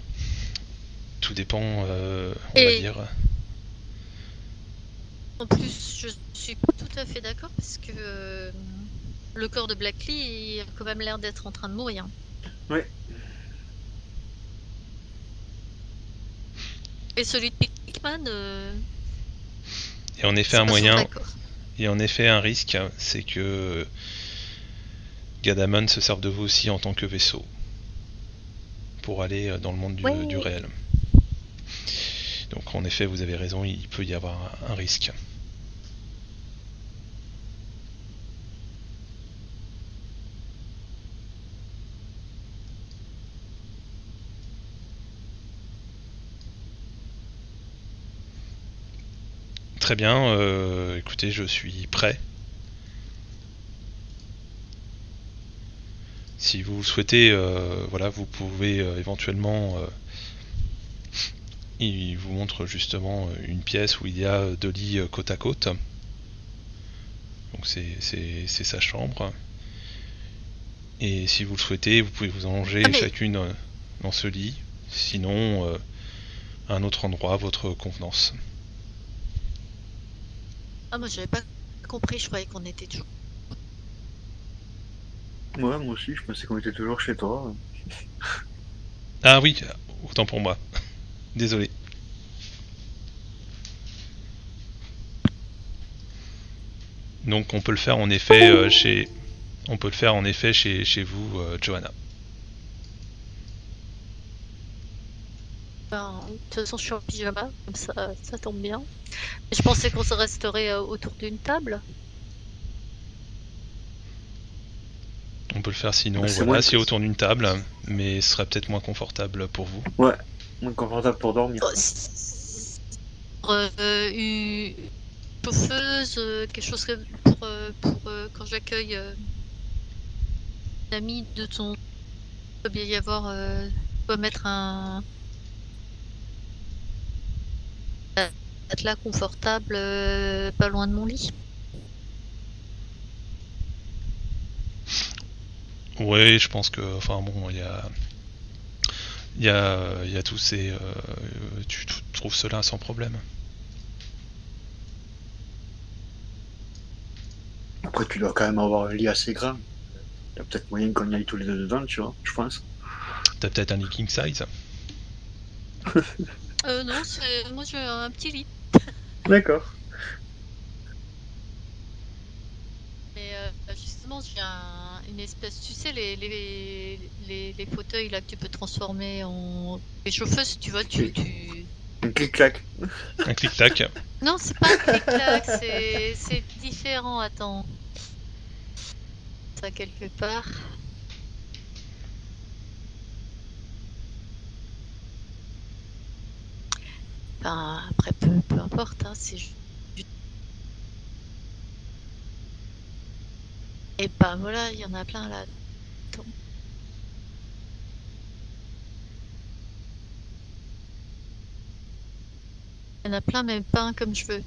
Tout dépend, on va dire. En plus, je suis pas tout à fait d'accord parce que le corps de Blackley a quand même l'air d'être en train de mourir. Oui. Et celui de Pikman. Et en effet, un moyen. Et en effet, un risque, c'est que Gadamon se serve de vous aussi en tant que vaisseau pour aller dans le monde du réel. Donc en effet, vous avez raison, il peut y avoir un risque. Très bien, écoutez, je suis prêt. Si vous le souhaitez, voilà, vous pouvez éventuellement Il vous montre justement une pièce où il y a 2 lits côte à côte. Donc c'est sa chambre. Et si vous le souhaitez, vous pouvez vous allonger chacune dans ce lit. Sinon, à un autre endroit, à votre convenance. Ah, moi j'avais pas compris, je croyais qu'on était toujours. Ouais, moi aussi, je pensais qu'on était toujours chez toi. Ah oui, autant pour moi. Désolé. Donc on peut le faire en effet chez vous, Johanna. Ben, de toute façon, je suis en pyjama, comme ça tombe bien. Je pensais qu'on se resterait autour d'une table. On peut le faire sinon, Bah, c'est voilà, moins si autour d'une table, mais ce serait peut-être moins confortable pour vous. Ouais, moins confortable pour dormir. Une chauffeuse, quelque chose pour quand j'accueille une amie de ton. Il peut bien y avoir. Peut mettre un matelas confortable pas loin de mon lit. Oui, je pense que, enfin bon, il y a tous ces, tu trouves cela sans problème. Après, tu dois quand même avoir un lit assez grand. Il y a peut-être moyen qu'on y aille tous les deux dedans, tu vois, je pense. T'as peut-être un lit king size? Non, moi j'ai un petit lit. D'accord. Mais justement, j'ai une espèce, tu sais, les fauteuils là que tu peux transformer en. Les chauffeuses, tu vois, Un clic-clac. Un clic-tac. Non, c'est pas un clic-clac, c'est différent. Attends. Ça quelque part. Ben, après, peu importe, hein, c'est juste. Et ben voilà, il y en a plein là. Attends. Il y en a plein, mais pas un comme je veux.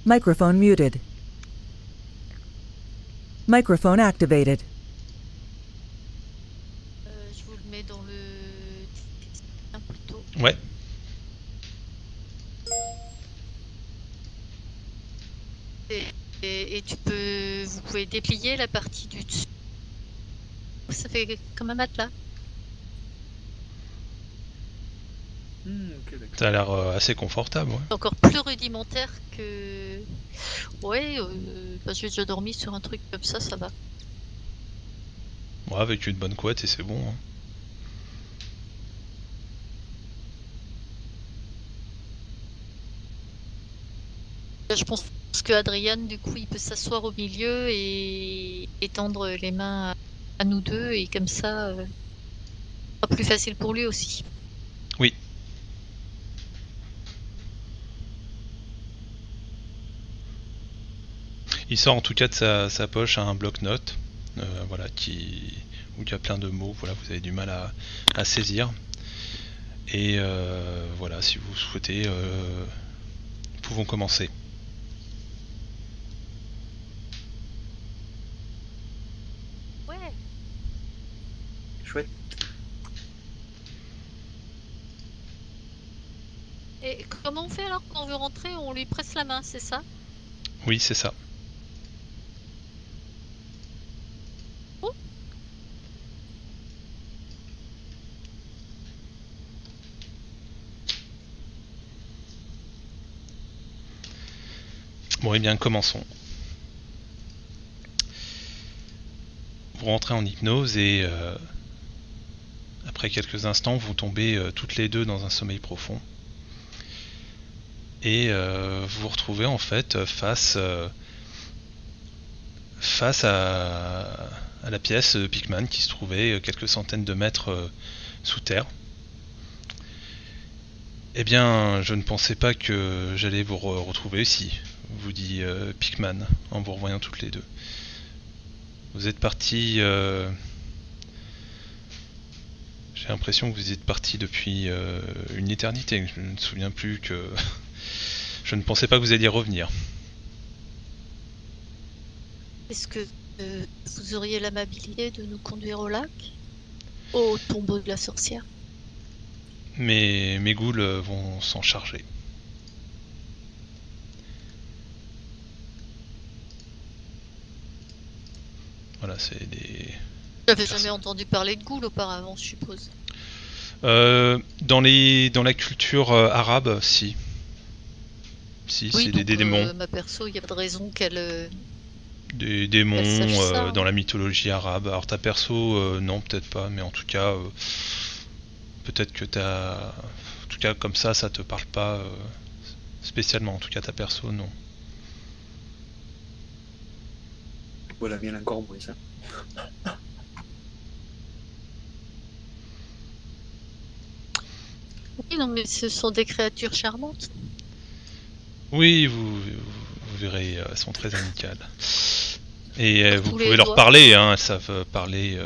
Microphone muted. Microphone activated. Je vous le mets dans le. Plutôt. Ouais. Et vous pouvez déplier la partie du dessus. Ça fait comme un matelas. Okay, Ça a l'air assez confortable, ouais. C'est encore plus rudimentaire que. Ouais, j'ai déjà dormi sur un truc comme ça va. Ouais, avec une bonne couette et c'est bon. Hein. Je pense que Adrien, du coup, il peut s'asseoir au milieu et étendre les mains à nous deux, et comme ça, ce sera plus facile pour lui aussi. Oui. Il sort en tout cas de sa poche un bloc-notes, voilà, où il y a plein de mots, voilà, vous avez du mal à saisir. Et voilà, si vous souhaitez, nous pouvons commencer. Ouais. Chouette. Et comment on fait alors quand on veut rentrer? On lui presse la main, c'est ça? Oui, c'est ça. Bon, et bien, commençons. Vous rentrez en hypnose et après quelques instants, vous tombez toutes les deux dans un sommeil profond. Et vous vous retrouvez en fait face à la pièce Pickman qui se trouvait quelques centaines de mètres sous terre. Eh bien, je ne pensais pas que j'allais vous retrouver ici, vous dit Pickman, en vous revoyant toutes les deux. Vous êtes partis... J'ai l'impression que vous êtes partis depuis une éternité. Je ne me souviens plus que... Je ne pensais pas que vous alliez revenir. Est-ce que vous auriez l'amabilité de nous conduire au lac? Au tombeau de la sorcière? Mais mes ghouls vont s'en charger. Voilà, c'est des... J'avais jamais entendu parler de ghouls auparavant, je suppose. Dans la culture arabe, si. Si, Oui, c'est donc, des démons. ma perso, il n'y a pas de raison qu'elle... Des démons Elle sache ça, hein. dans la mythologie arabe. Alors ta perso, non, peut-être pas, mais en tout cas, peut-être que t'as... En tout cas, comme ça te parle pas spécialement. En tout cas, ta perso, non. Voilà, bien encore moins ça. Oui, non, mais ce sont des créatures charmantes. Oui, vous verrez, elles sont très amicales. Et vous Tous les pouvez leur doigts. parler, hein, elles savent parler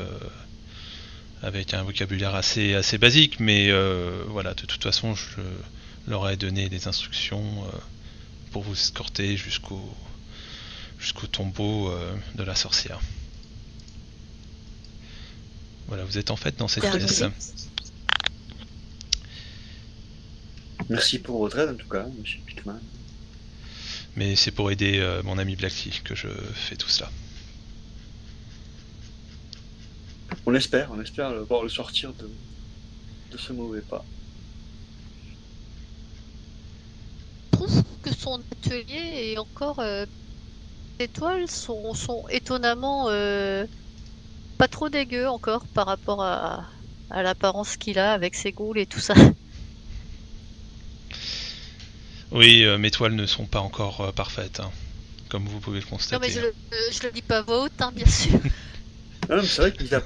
avec un vocabulaire assez basique, mais voilà, de toute façon, je leur ai donné des instructions pour vous escorter jusqu'au tombeau de la sorcière. Voilà, vous êtes en fait dans cette Bien pièce. joué. Merci pour votre aide en tout cas, monsieur Pickman. Mais c'est pour aider mon ami Blacky que je fais tout cela. On espère voir le sortir de ce mauvais pas. Je trouve que son atelier et encore les toiles sont étonnamment pas trop dégueu encore par rapport à l'apparence qu'il a avec ses ghouls et tout ça. Oui, mes toiles ne sont pas encore parfaites, hein, comme vous pouvez le Non constater. mais je le dis pas à voix haute, hein, bien sûr. Non, mais c'est vrai que mis à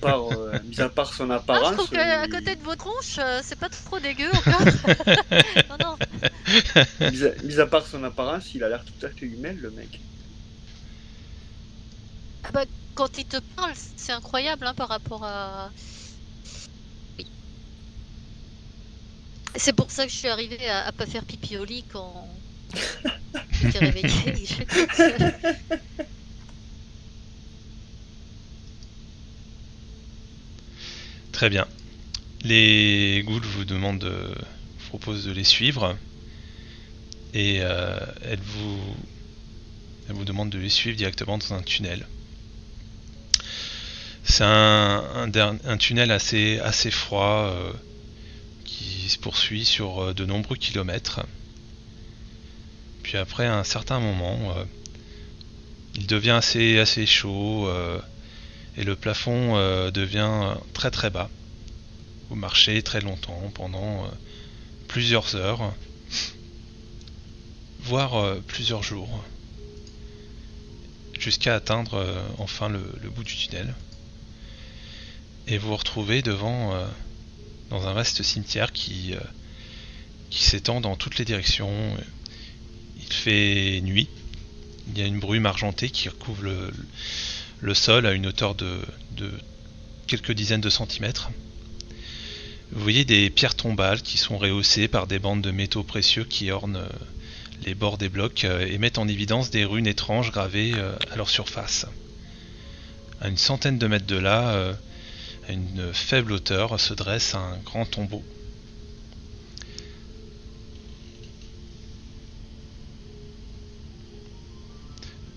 part son Ah, je apparence, trouve qu'à côté de vos tronches, c'est pas trop dégueu encore. Non, non. mis à part son apparence, il a l'air tout à fait humain le mec. Ah bah, quand il te parle, c'est incroyable hein, par rapport à... Oui. C'est pour ça que je suis arrivée à pas faire pipi au lit quand j'étais réveillée. Très bien. Les ghouls vous proposent de les suivre. Et elles vous demandent de les suivre directement dans un tunnel. C'est un tunnel assez froid qui se poursuit sur de nombreux kilomètres. Puis après un certain moment, il devient assez chaud et le plafond devient très bas. Vous marchez très longtemps, pendant plusieurs heures, voire plusieurs jours, jusqu'à atteindre enfin le bout du tunnel. Et vous vous retrouvez dans un vaste cimetière qui s'étend dans toutes les directions. Il fait nuit, il y a une brume argentée qui recouvre le sol à une hauteur de quelques dizaines de centimètres. Vous voyez des pierres tombales qui sont rehaussées par des bandes de métaux précieux qui ornent les bords des blocs et mettent en évidence des runes étranges gravées à leur surface. À une centaine de mètres de là, à une faible hauteur, se dresse un grand tombeau.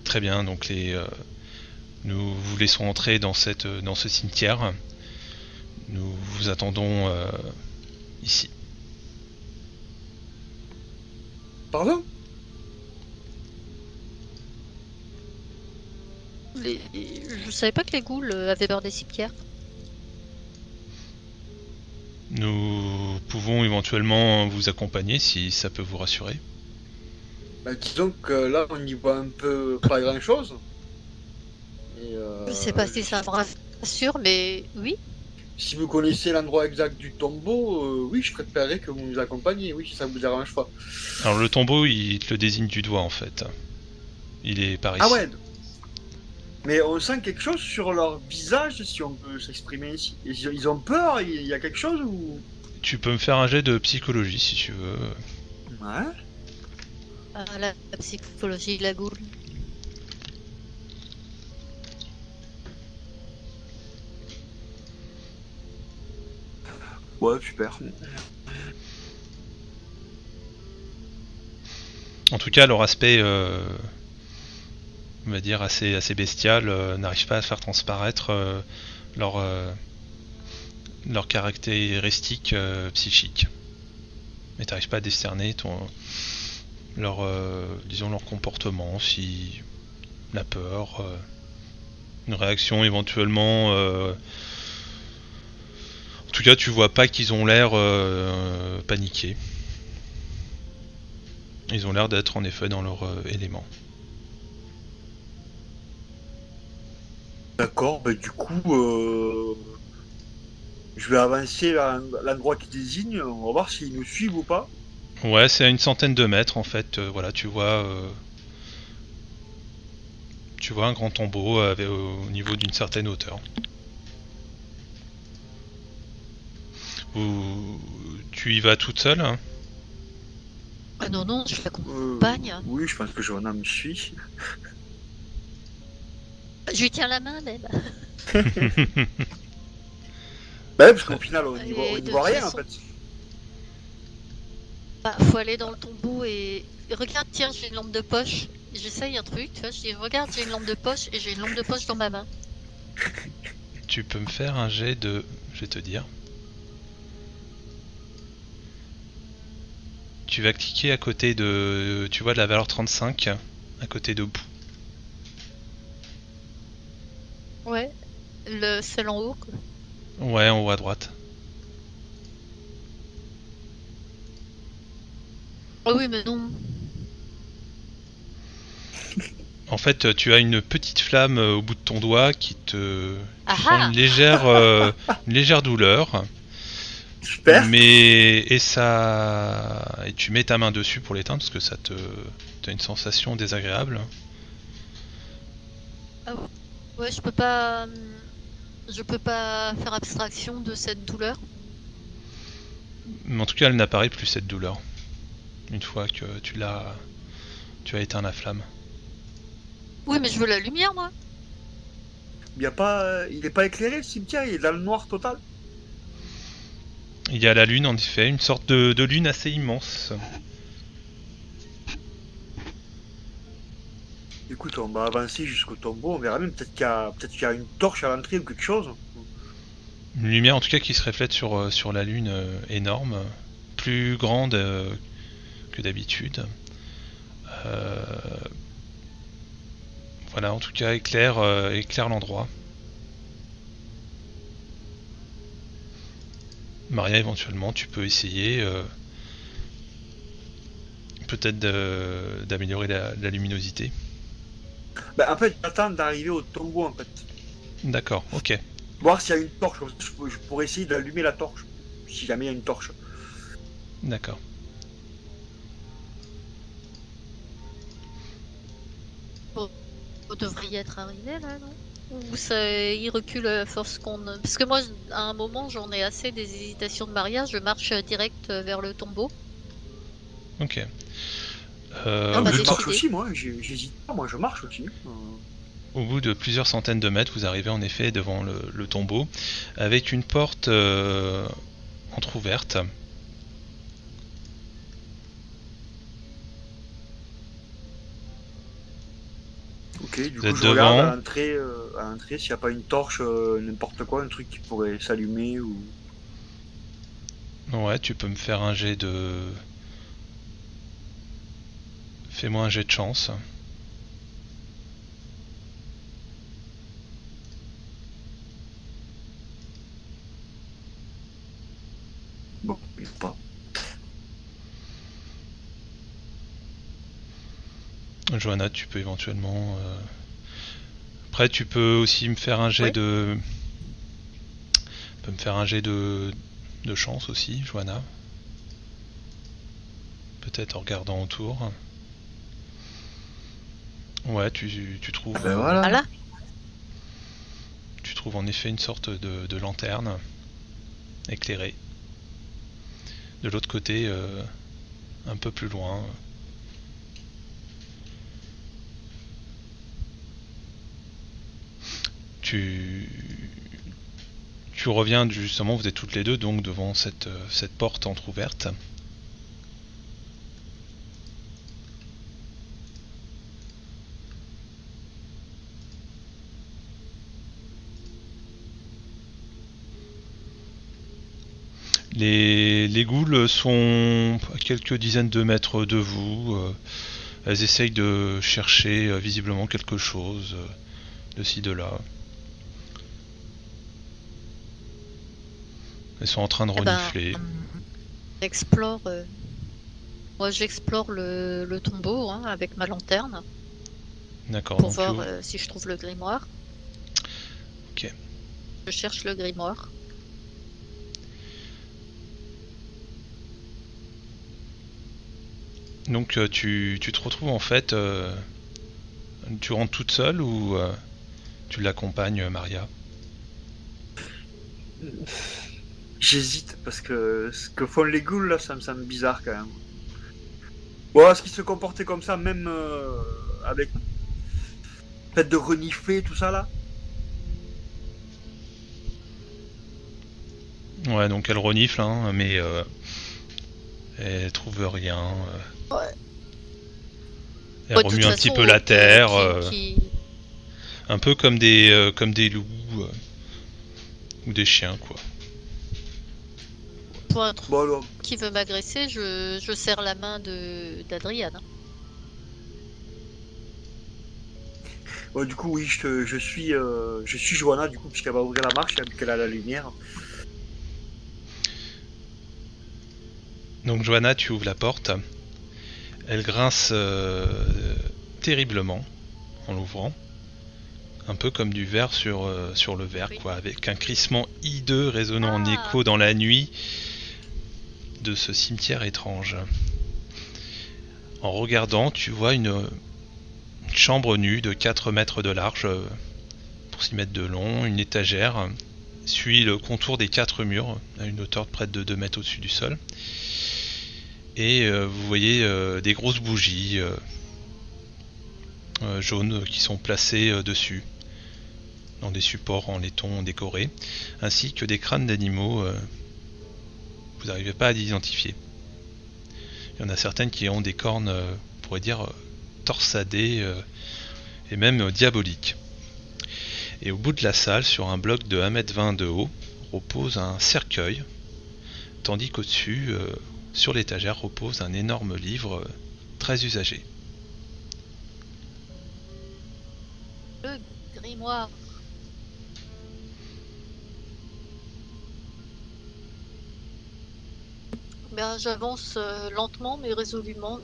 Très bien, donc nous vous laissons entrer dans ce cimetière. Nous vous attendons ici. Pardon? Je savais pas que les ghouls avaient peur des cimetières. Nous pouvons éventuellement vous accompagner si ça peut vous rassurer. Bah, disons que là on y voit un peu pas grand chose. Je sais pas si ça me rassure, mais oui. Si vous connaissez l'endroit exact du tombeau, oui, je préférerais que vous nous accompagniez, oui, si ça vous dérange pas. Alors le tombeau, il te le désigne du doigt en fait. Il est par ici. Ah ouais. Mais on sent quelque chose sur leur visage, si on peut s'exprimer ici. Ils ont peur, il y a quelque chose ou... Tu peux me faire un jet de psychologie si tu veux. Ouais. Ah, la psychologie de la goule. Ouais, super. En tout cas, leur aspect, on va dire, assez bestial, n'arrive pas à faire transparaître leurs caractéristiques psychiques. Mais t'arrives pas à discerner disons leur comportement, si la peur, une réaction éventuellement. En tout cas, tu vois pas qu'ils ont l'air paniqués. Ils ont l'air d'être en effet dans leur élément. D'accord, bah du coup, je vais avancer à l'endroit qui désigne, on va voir s'ils nous suivent ou pas. Ouais, c'est à une centaine de mètres en fait. Voilà, tu vois un grand tombeau au niveau d'une certaine hauteur. Tu y vas toute seule hein? Ah non, non, je l'accompagne. Oui, je pense que Johanna me suit. Je lui tiens la main, même. Bah, parce qu'au final, on n'y de voit rien toute en fait. Bah, faut aller dans le tombeau et... Regarde, tiens, j'ai une lampe de poche. J'essaye un truc, tu vois, je dis, regarde, j'ai une lampe de poche et j'ai une lampe de poche dans ma main. Tu peux me faire un jet de... Je vais te dire. Tu vas cliquer à côté de... Tu vois de la valeur 35, à côté de bout. Ouais, celle en haut, quoi. Ouais, en haut à droite. Oh oui, mais non. En fait, tu as une petite flamme au bout de ton doigt qui te Ah sent ah. une légère douleur. Super. Et tu mets ta main dessus pour l'éteindre parce que t'as une sensation désagréable. Ouais, je peux pas faire abstraction de cette douleur. Mais en tout cas, elle n'apparaît plus cette douleur. Une fois que tu as éteint la flamme. Oui, mais je veux la lumière, moi. Il n'est pas éclairé le cimetière, il est dans le noir total. Il y a la lune en effet, une sorte de lune assez immense. Écoute, on va avancer jusqu'au tombeau, on verra même, peut-être qu'il y a une torche à l'entrée ou quelque chose. Une lumière en tout cas qui se reflète sur la lune énorme, plus grande que d'habitude. Voilà, en tout cas éclaire l'endroit. Maria, éventuellement, tu peux essayer peut-être d'améliorer la luminosité. Bah, en fait, j'attends d'arriver au tombeau en fait. D'accord, ok. Voir s'il y a une torche, je pourrais essayer d'allumer la torche, si jamais il y a une torche. D'accord. Vous devriez être arrivé là, non? Ou ça, il recule à force qu'on... Parce que moi, à un moment, j'en ai assez des hésitations de mariage, je marche direct vers le tombeau. Ok. Ah, bah, je décidé. marche aussi, moi, j'hésite pas, moi je marche aussi. Au bout de plusieurs centaines de mètres, vous arrivez en effet devant le tombeau, avec une porte entrouverte. Ok, du Vous coup êtes je regarde devant. à l'entrée s'il n'y a pas une torche, n'importe quoi, un truc qui pourrait s'allumer ou... Ouais, tu peux me faire un jet de... Fais-moi un jet de chance. Bon, il n'y a pas. Johanna, tu peux éventuellement... Après, tu peux aussi me faire un jet Oui. de... peut me faire un jet de chance aussi, Johanna. Peut-être en regardant autour. Ouais, tu trouves, Ben voilà. Voilà. tu trouves en effet une sorte de lanterne éclairée. De l'autre côté, un peu plus loin. Tu reviens justement, vous êtes toutes les deux donc devant cette porte entrouverte. Les goules sont à quelques dizaines de mètres de vous. Elles essayent de chercher visiblement quelque chose de ci, de là. Elles sont en train de Eh ben, renifler. j'explore. Moi, j'explore le tombeau hein, avec ma lanterne D'accord, pour donc voir si je trouve le grimoire. Ok. Je cherche le grimoire. Donc tu te retrouves en fait, tu rentres toute seule ou tu l'accompagnes, Maria? J'hésite parce que ce que font les ghouls là, ça me semble bizarre quand même. Bon, est-ce qu'ils se comportaient comme ça même avec le fait de renifler tout ça là? Ouais, donc elle renifle, hein, mais elle trouve rien. Ouais. Elle Ouais, de remue toute un petit façon, peu la terre, qui- un peu comme des loups ou des chiens, quoi. pour un truc Bon alors, qui veut m'agresser, je serre la main d'Adriane. Hein. du coup oui, je suis Johanna du coup puisqu'elle va ouvrir la marche vu qu'elle a la lumière. Donc Johanna, tu ouvres la porte. Elle grince terriblement en l'ouvrant. Un peu comme du verre sur le verre, Oui. quoi, avec un crissement hideux résonnant en Ah. écho dans la nuit de ce cimetière étrange. En regardant, tu vois une chambre nue de 4 mètres de large pour 6 mètres de long, une étagère suit le contour des 4 murs à une hauteur de près de 2 mètres au-dessus du sol. Et vous voyez des grosses bougies jaunes qui sont placées dessus, dans des supports en laiton décorés, ainsi que des crânes d'animaux vous n'arrivez pas à l'identifier. Il y en a certaines qui ont des cornes, on pourrait dire, torsadées et même diaboliques. Et au bout de la salle, sur un bloc de 1,20 m de haut, repose un cercueil, tandis qu'au-dessus, sur l'étagère, repose un énorme livre très usagé. Le grimoire. Ben, j'avance lentement mais résolument.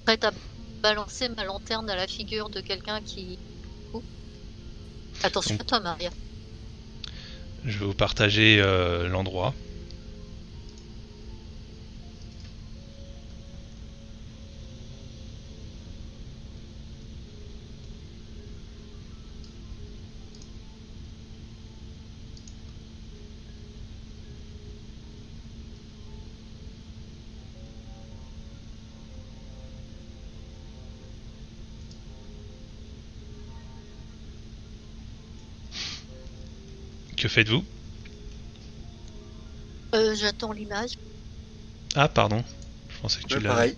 Prête à balancer ma lanterne à la figure de quelqu'un qui... Oh. Attention à toi, Maria. Je vais vous partager l'endroit. Que faites-vous? J'attends l'image. Ah, pardon. Je pensais que tu l'avais. Pareil.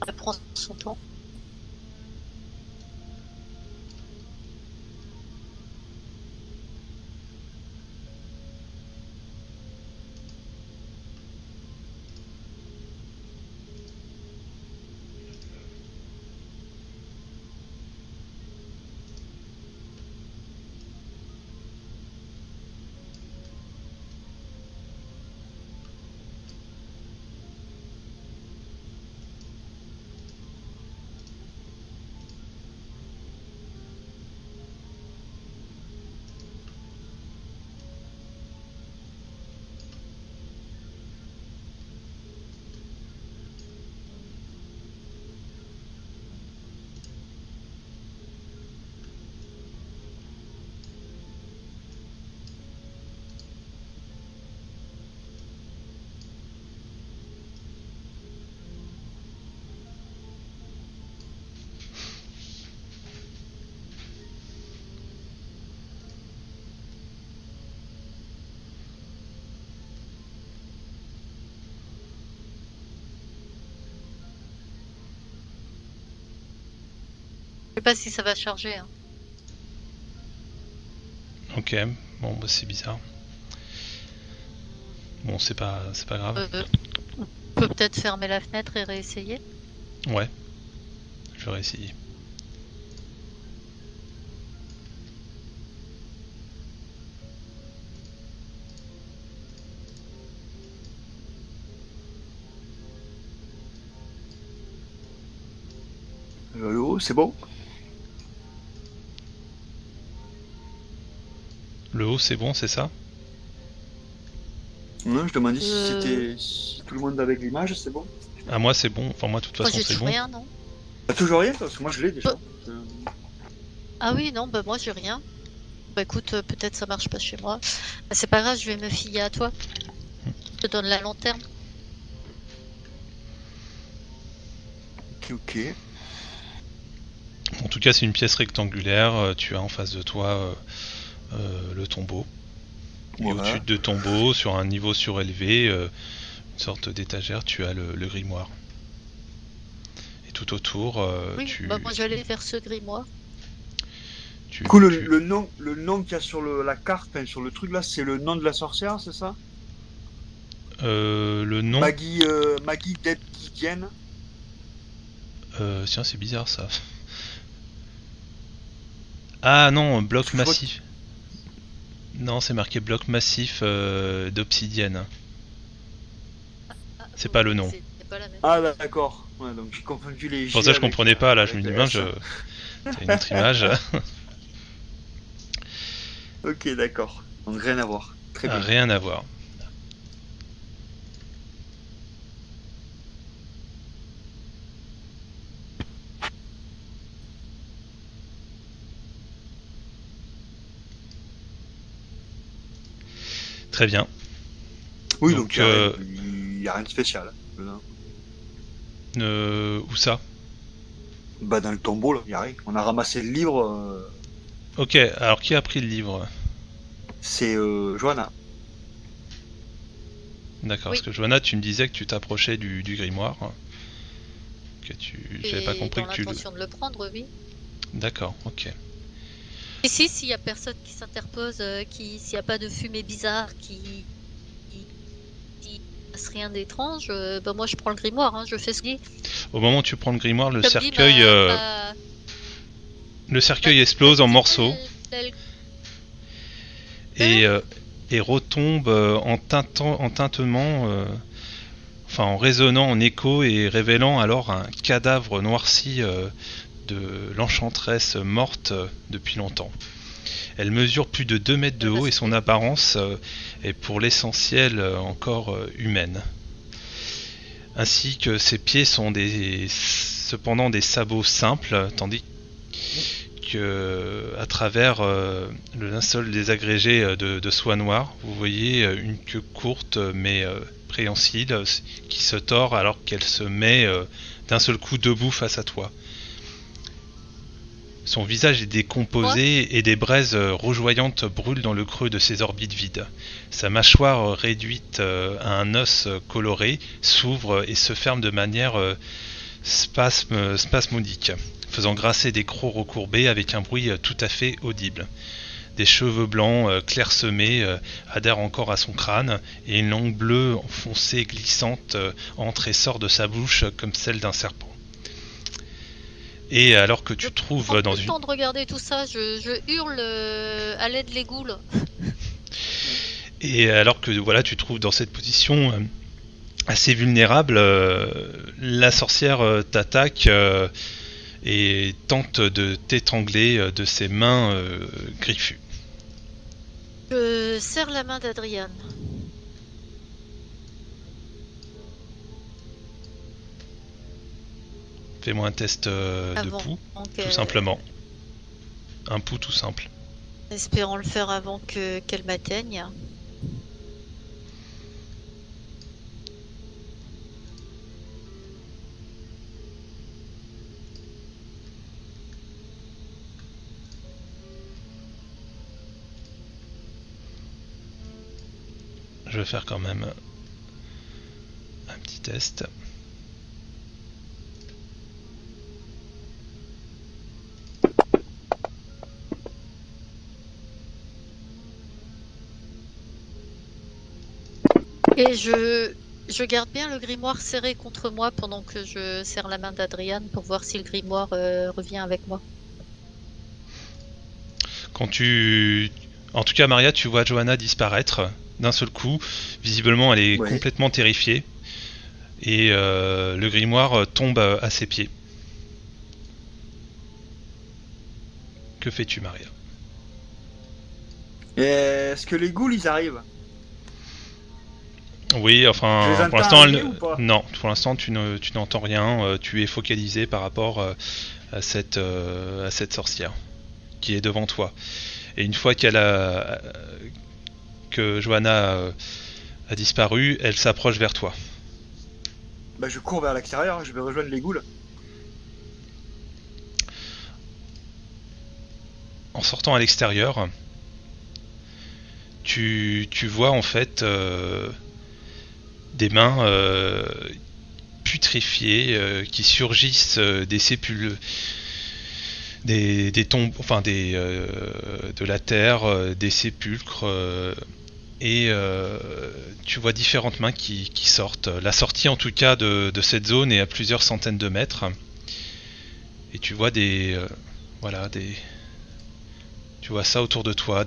Elle prend son temps. sais pas si ça va charger. Hein. Ok, bon bah c'est bizarre. Bon c'est pas grave. On peut peut-être fermer la fenêtre et réessayer. Ouais, je vais essayer. Allô, c'est bon? Le haut c'est bon, c'est ça? Non, je demandais si tout le monde avec l'image, c'est bon? Ah moi c'est bon, enfin moi de toute Moi façon j'ai c'est toujours bon. rien, non? T'as toujours rien? Parce que moi je l'ai déjà. Ah oui, non, bah moi j'ai rien. Bah écoute, peut-être ça marche pas chez moi. Bah, c'est pas grave, je vais me fier à toi. Je te donne la lanterne. Ok. En tout cas c'est une pièce rectangulaire, tu as en face de toi le tombeau. Et Voilà. au-dessus de tombeau, sur un niveau surélevé, une sorte d'étagère, tu as le grimoire. Et tout autour, Oui, tu... bah moi j'allais vers ce grimoire. Du coup, le nom qu'il y a sur la carte, enfin, sur le truc là, c'est le nom de la sorcière, c'est ça? le nom... Maggie Debgidienne. Tiens, c'est bizarre ça. Ah non, bloc Je vois- massif. Non, c'est marqué bloc massif d'obsidienne. Ah, C'est pas le nom. C'est pas la même. Ah d'accord. Ouais, donc j'ai confondu les. Pour ça, je comprenais pas là. Je me avec dis, les ben, S. c'est une autre image. Ok, d'accord. Donc rien à voir. Très bien. Rien à voir. Très bien. Oui, donc, donc il y a rien de spécial. Où ça? Bah dans le tombeau là, il y a rien. On a ramassé le livre. Ok, alors qui a pris le livre? C'est Johanna. D'accord, Oui. parce que Johanna, tu me disais que tu t'approchais du grimoire. Que j'avais pas Et compris dans que tu le... l'intention de le prendre, oui. D'accord, ok. Ici, s'il y a personne qui s'interpose, s'il n'y a pas de fumée bizarre, qui passe rien d'étrange, bah moi je prends le grimoire, hein, je fais ce qu'il dit. Au moment où tu prends le grimoire, le Comme dit cercueil, le cercueil explose en morceaux et retombe en tintement, enfin en résonnant en écho et révélant alors un cadavre noirci de l'enchanteresse morte depuis longtemps. Elle mesure plus de 2 mètres de haut et son apparence est pour l'essentiel encore humaine. Ainsi que ses pieds sont cependant des sabots simples, tandis que à travers le linceul désagrégé de soie noire, vous voyez une queue courte mais préhensile qui se tord alors qu'elle se met d'un seul coup debout face à toi. Son visage est décomposé et des braises rougeoyantes brûlent dans le creux de ses orbites vides. Sa mâchoire réduite à un os coloré s'ouvre et se ferme de manière spasmodique, faisant grasser des crocs recourbés avec un bruit tout à fait audible. Des cheveux blancs clairsemés adhèrent encore à son crâne et une langue bleue foncée glissante entre et sort de sa bouche comme celle d'un serpent. Et alors que tu trouves dans une... temps de regarder tout ça, je hurle à l'aide les goules. Et alors que voilà, tu trouves dans cette position assez vulnérable, la sorcière t'attaque et tente de t'étrangler de ses mains griffues. Je serre la main d'Adriane. Fais-moi un test de pouls, tout simplement. Un pouls tout simple. Espérons le faire avant qu'elle m'atteigne. Je vais faire quand même un petit test. Et je garde bien le grimoire serré contre moi pendant que je serre la main d'Adriane pour voir si le grimoire revient avec moi. Quand tu... En tout cas, Maria, tu vois Johanna disparaître d'un seul coup. Visiblement, elle est Ouais. complètement terrifiée. Et le grimoire tombe à ses pieds. Que fais-tu, Maria? Et est-ce que les ghouls, ils arrivent? Oui, Je enfin, les pour entends l'instant, arriver ou pas? non, pour l'instant, tu n'entends rien. Tu es focalisé par rapport à cette sorcière qui est devant toi. Et une fois que Johanna a disparu, elle s'approche vers toi. Bah, je cours vers l'extérieur, je vais rejoindre les ghouls. En sortant à l'extérieur, tu vois en fait des mains putréfiées qui surgissent des sépulcres, des tombes, enfin de la terre, des sépulcres, et tu vois différentes mains qui sortent. La sortie en tout cas de cette zone est à plusieurs centaines de mètres, et tu vois tu vois ça autour de toi,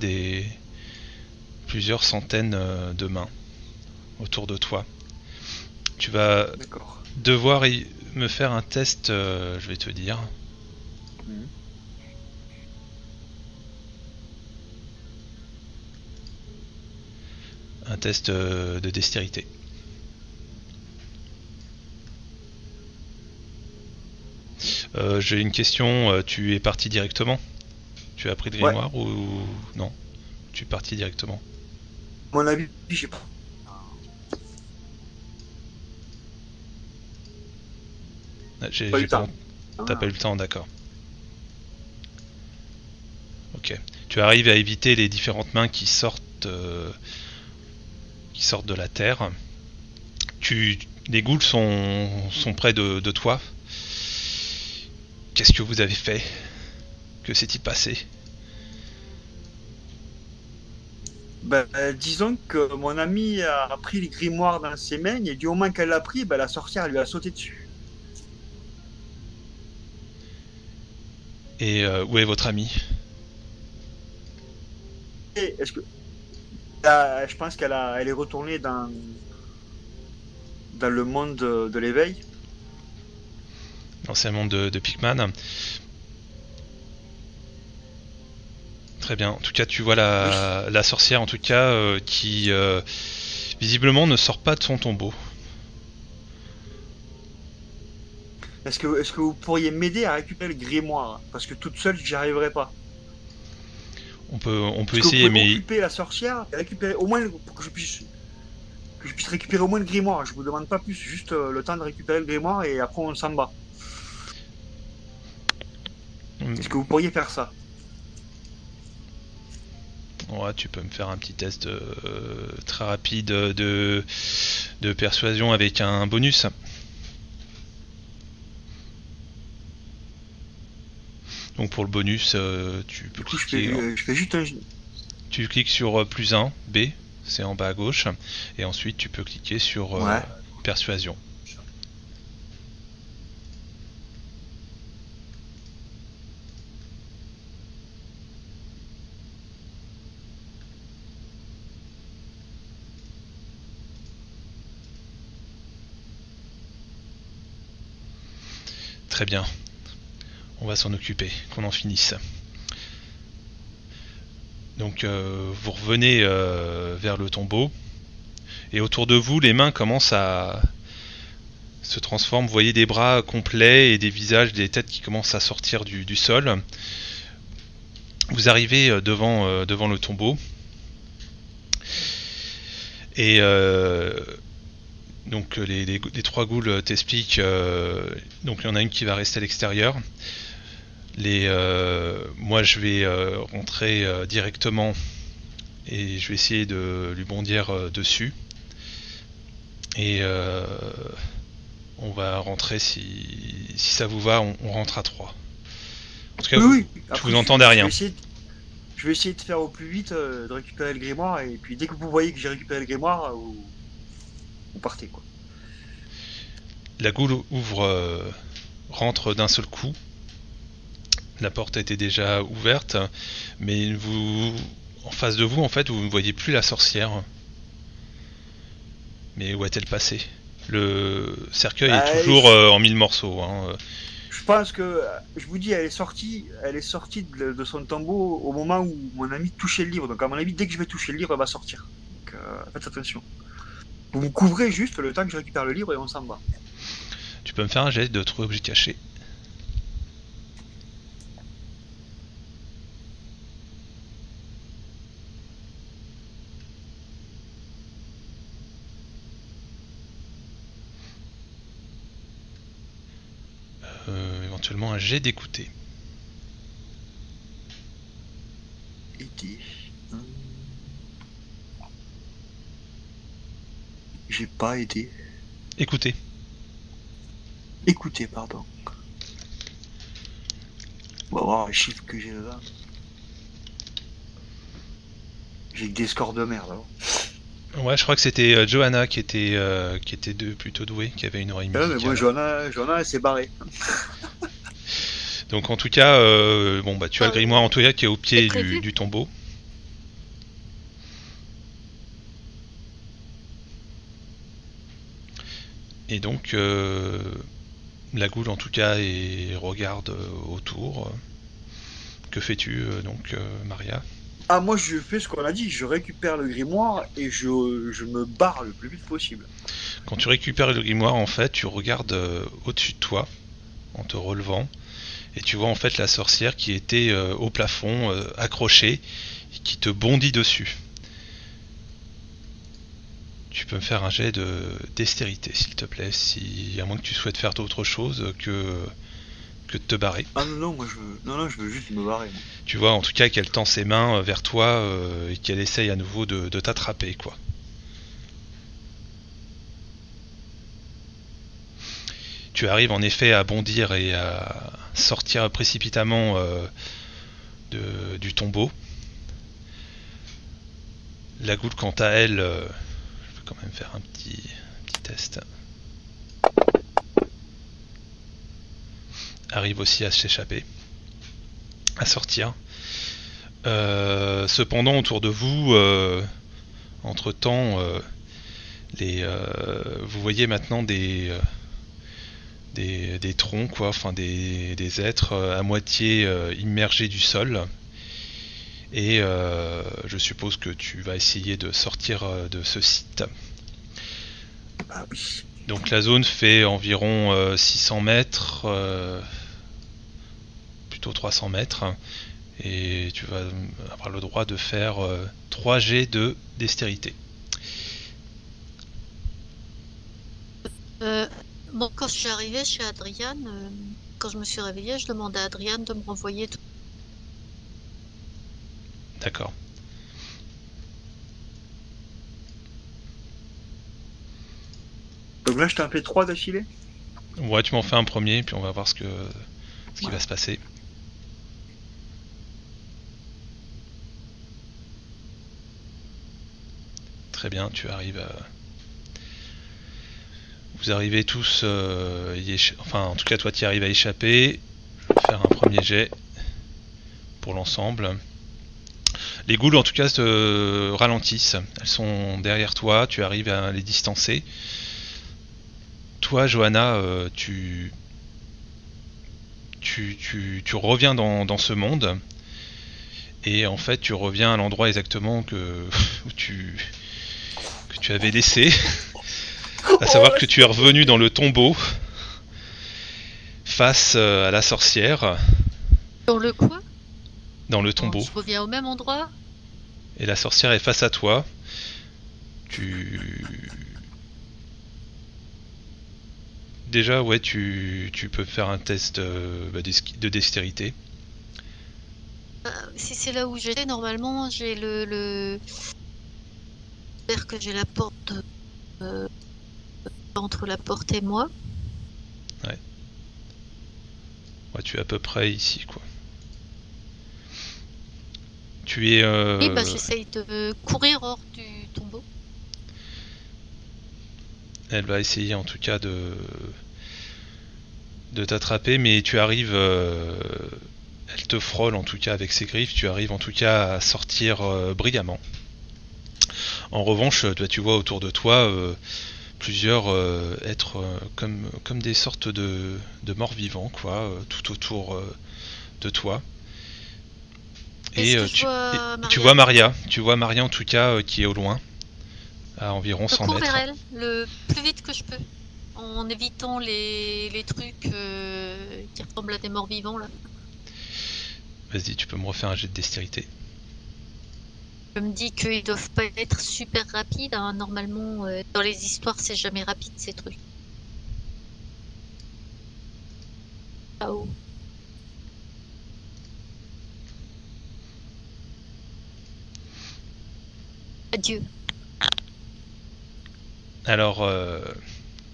plusieurs centaines de mains autour de toi. Tu vas D'accord. devoir me faire un test, je vais te dire. Mhm. Un test de dextérité. J'ai une question, tu es parti directement? Tu as pris le Ouais. grimoire ou non? Tu es parti directement? À mon avis, j'ai pas. J'ai Pas eu le pas... temps. T'as pas eu le temps, d'accord. Ok. Tu arrives à éviter les différentes mains qui sortent de la terre. Les ghouls sont près de toi. Qu'est-ce que vous avez fait? Que s'est-il passé? Bah, disons que mon ami a pris le grimoire dans ses mains et du moment qu'elle l'a pris, bah, la sorcière lui a sauté dessus. Et où est votre ami? Et est-ce que je pense elle est retournée dans le monde de l'éveil. L'ancien monde de Pikman. Très bien. En tout cas, tu vois la sorcière, en tout cas, qui visiblement ne sort pas de son tombeau. Est-ce que vous pourriez m'aider à récupérer le grimoire? Parce que toute seule, j'y arriverai pas. On peut Est-ce que essayer, vous pouvez mais occuper la sorcière et récupérer au moins pour que je puisse récupérer au moins le grimoire. Je vous demande pas plus, juste le temps de récupérer le grimoire et après on s'en bat. Est-ce que vous pourriez faire ça? ouais, tu peux me faire un petit test très rapide de persuasion avec un bonus. Donc pour le bonus, tu peux Du coup, cliquer. je fais juste un. Tu cliques sur plus 1, B, c'est en bas à gauche, et ensuite tu peux cliquer sur Ouais. persuasion. Très bien, on va s'en occuper, qu'on en finisse. Donc vous revenez vers le tombeau, et autour de vous, les mains commencent à se transformer. Vous voyez des bras complets et des visages, des têtes qui commencent à sortir du sol. Vous arrivez devant le tombeau, et donc les trois ghouls t'expliquent. Donc il y en a une qui va rester à l'extérieur. Moi je vais rentrer directement et je vais essayer de lui bondir dessus. Et on va rentrer si ça vous va, on rentre à 3. En tout cas, Oui. je Après, vous entends derrière. Je vais essayer de faire au plus vite, de récupérer le grimoire et puis dès que vous voyez que j'ai récupéré le grimoire, vous partez quoi. La goule rentre d'un seul coup. La porte était déjà ouverte, mais en face de vous, en fait, vous ne voyez plus la sorcière. Mais où est-elle passée? Le cercueil est toujours en mille morceaux. Hein. Je pense que, je vous dis, elle est sortie de son tombeau au moment où mon ami touchait le livre. Donc à mon avis, dès que je vais toucher le livre, elle va sortir. Donc faites attention. Vous vous couvrez juste le temps que je récupère le livre et on s'en va. Tu peux me faire un jet de trouver objet caché. Éventuellement un jet d'écouter. Aider. J'ai pas aidé. Écoutez. Écoutez, pardon. On va voir les chiffres que j'ai là. J'ai que des scores de merde. Hein. Ouais, je crois que c'était Johanna qui était plutôt douée, qui avait une oreille musicale. Ouais, mais moi, Johanna elle s'est barrée. Donc en tout cas, bon bah tu as le grimoire en tout cas qui est au pied du tombeau. Et donc la goule en tout cas regarde autour. Que fais-tu donc Maria? Ah, moi je fais ce qu'on a dit, je récupère le grimoire et je me barre le plus vite possible. Quand tu récupères le grimoire, en fait, tu regardes au-dessus de toi, en te relevant, et tu vois en fait la sorcière qui était au plafond, accrochée, et qui te bondit dessus. Tu peux me faire un jet de dextérité, s'il te plaît, à moins que tu souhaites faire autre chose que de te barrer. Ah non, moi je veux juste me barrer. Moi. Tu vois en tout cas qu'elle tend ses mains vers toi et qu'elle essaye à nouveau de t'attraper, quoi. Tu arrives en effet à bondir et à sortir précipitamment du tombeau. La goule, quant à elle, je vais quand même faire un petit test. Arrive aussi à s'échapper, à sortir. Cependant, autour de vous, entre-temps, vous voyez maintenant des troncs, quoi, enfin des êtres à moitié immergés du sol. Et je suppose que tu vas essayer de sortir de ce site. Ah oui. Donc la zone fait environ 600 mètres, plutôt 300 mètres, et tu vas avoir le droit de faire 3 jets de dextérité. Bon, quand je suis arrivée chez Adriane, quand je me suis réveillée, je demandais à Adriane de me renvoyer tout. D'accord. Donc là, je t'en fais 3 d'affilée. Ouais, tu m'en fais un premier, puis on va voir ce qui va se passer. Très bien, tu arrives à... Vous arrivez tous... Enfin, en tout cas, toi, tu y arrives à échapper. Je vais faire un premier jet pour l'ensemble. Les ghouls, en tout cas, se ralentissent. Elles sont derrière toi, tu arrives à les distancer. Toi, Johanna, tu reviens dans ce monde, et en fait tu reviens à l'endroit exactement que tu avais laissé, à savoir que tu es revenu dans le tombeau face à la sorcière. Dans le quoi? Dans le tombeau. Je reviens au même endroit? Et la sorcière est face à toi. Déjà, ouais, tu peux faire un test de dextérité. Si c'est là où j'étais, normalement, j'ai j'espère que j'ai la porte entre la porte et moi. Ouais. Ouais, tu es à peu près ici, quoi. Tu es... Et j'essaye de courir hors du tombeau. Elle va essayer en tout cas de t'attraper, mais tu arrives, elle te frôle en tout cas avec ses griffes, tu arrives en tout cas à sortir brillamment. En revanche, tu vois autour de toi plusieurs êtres comme des sortes de morts vivants, quoi, tout autour de toi. Et Est-ce que je vois tu Maria? vois Maria, en tout cas qui est au loin, à environ Je 100 cours mètres. vers elle le plus vite que je peux, en évitant les trucs qui ressemblent à des morts vivants là. Vas-y, tu peux me refaire un jet de dextérité. Je me dis qu'ils doivent pas être super rapides, hein. Normalement, dans les histoires, c'est jamais rapide ces trucs. Ah oh. Adieu. Alors,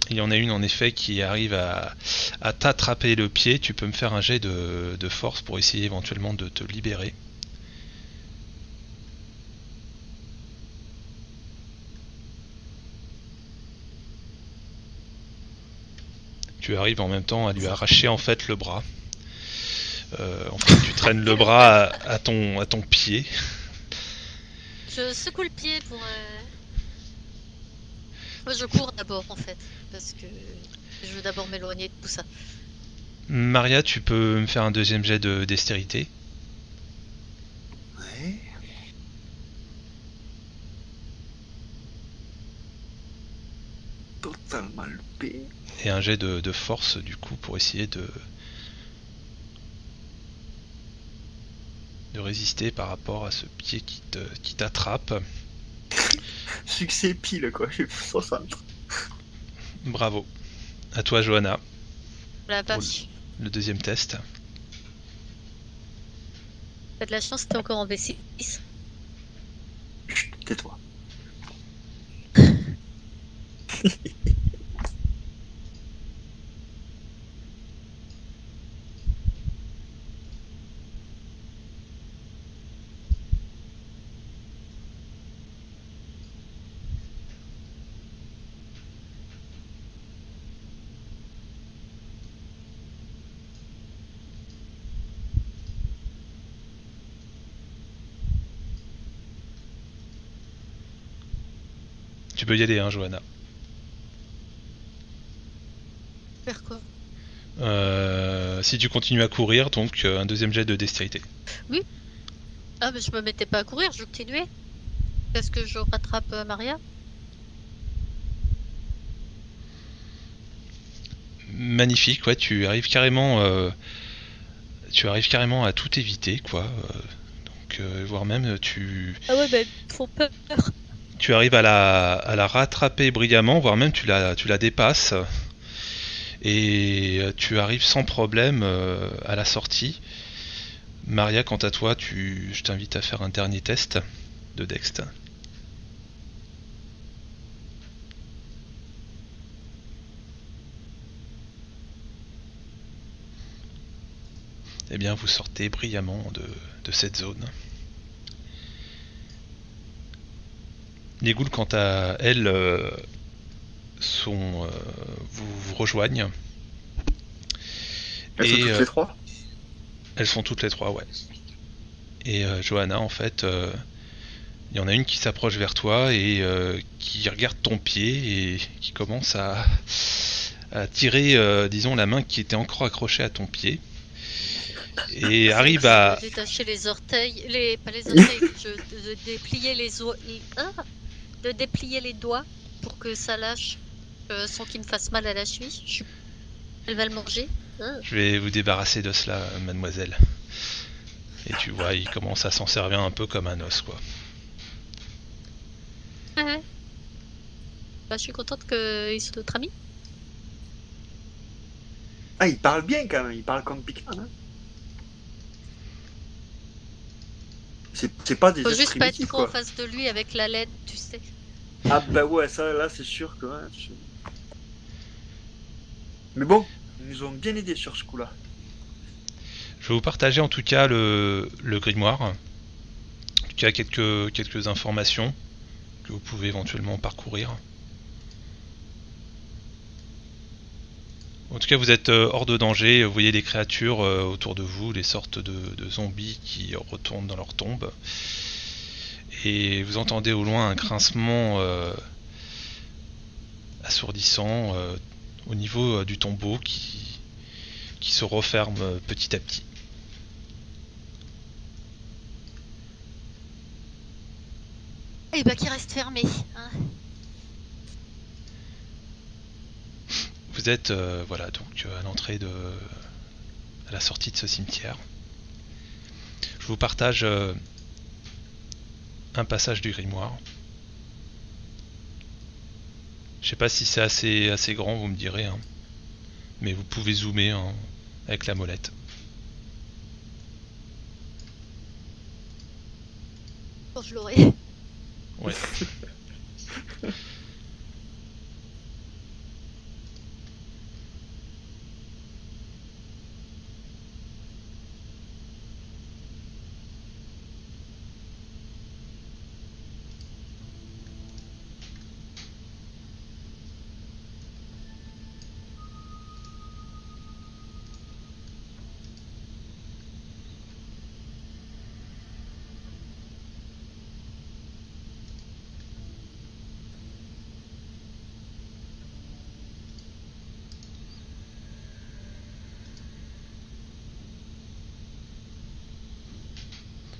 il y en a une en effet qui arrive à t'attraper le pied. Tu peux me faire un jet de force pour essayer éventuellement de te libérer. Tu arrives en même temps à lui arracher en fait le bras. En fait, tu traînes le bras à ton pied. Je secoue le pied pour... Moi, je cours d'abord, en fait, parce que je veux d'abord m'éloigner de tout ça. Maria, tu peux me faire un deuxième jet de dextérité. Ouais. Totalement loupé. Et un jet de force du coup pour essayer de résister par rapport à ce pied qui t'attrape. Succès pile, quoi. J'ai fait 60. Bravo. À toi, Johanna, La vache. le deuxième test. T'as de la chance, t'es encore en V6. Chut, tais-toi. Tu peux y aller, hein, Johanna. Faire quoi? Si tu continues à courir, donc un deuxième jet de dextérité. Ah, mais je me mettais pas à courir, je continuais. Est-ce que je rattrape Maria? Magnifique, ouais, tu arrives carrément à tout éviter, quoi. Donc, voire même Ah ouais, bah, ils font peur. tu arrives à la rattraper brillamment, voire même tu la dépasses. Et tu arrives sans problème à la sortie. Maria, quant à toi, je t'invite à faire un dernier test de Dext. Eh bien, vous sortez brillamment de cette zone. Les ghouls, quant à elles, vous rejoignent. Elles sont toutes les trois. Elles sont toutes les trois, ouais. Et Johanna, en fait, il y en a une qui s'approche vers toi et qui regarde ton pied et qui commence à tirer, disons, la main qui était encore accrochée à ton pied. Et arrive à... Je détacher les orteils, pas les orteils, de déplier de déplier les doigts pour que ça lâche sans qu'il me fasse mal à la cheville. Elle va le manger. Je vais vous débarrasser de cela, mademoiselle. Et tu vois, il commence à s'en servir un peu comme un os, quoi. Ouais. Bah, je suis contente qu'ils soient notre amis. Ah, il parle bien quand même, il parle comme Pikmin. Hein. C'est pas des Faut juste pas être primitifs, trop quoi. en face de lui avec la LED, tu sais. Ah bah ouais, ça là c'est sûr que... Ouais, mais bon, ils nous ont bien aidés sur ce coup-là. Je vais vous partager en tout cas le grimoire. En tout cas, quelques informations que vous pouvez éventuellement parcourir. tout cas, vous êtes hors de danger. Vous voyez les créatures autour de vous, les sortes de zombies qui retournent dans leur tombe. Et vous entendez au loin un grincement assourdissant au niveau du tombeau qui se referme petit à petit. Et bah qui reste fermé. Hein. Vous êtes voilà donc à l'entrée à la sortie de ce cimetière. Je vous partage un passage du grimoire. Je sais pas si c'est assez grand, vous me direz, hein. Mais vous pouvez zoomer hein, avec la molette. Quand je l'aurai. Ouais.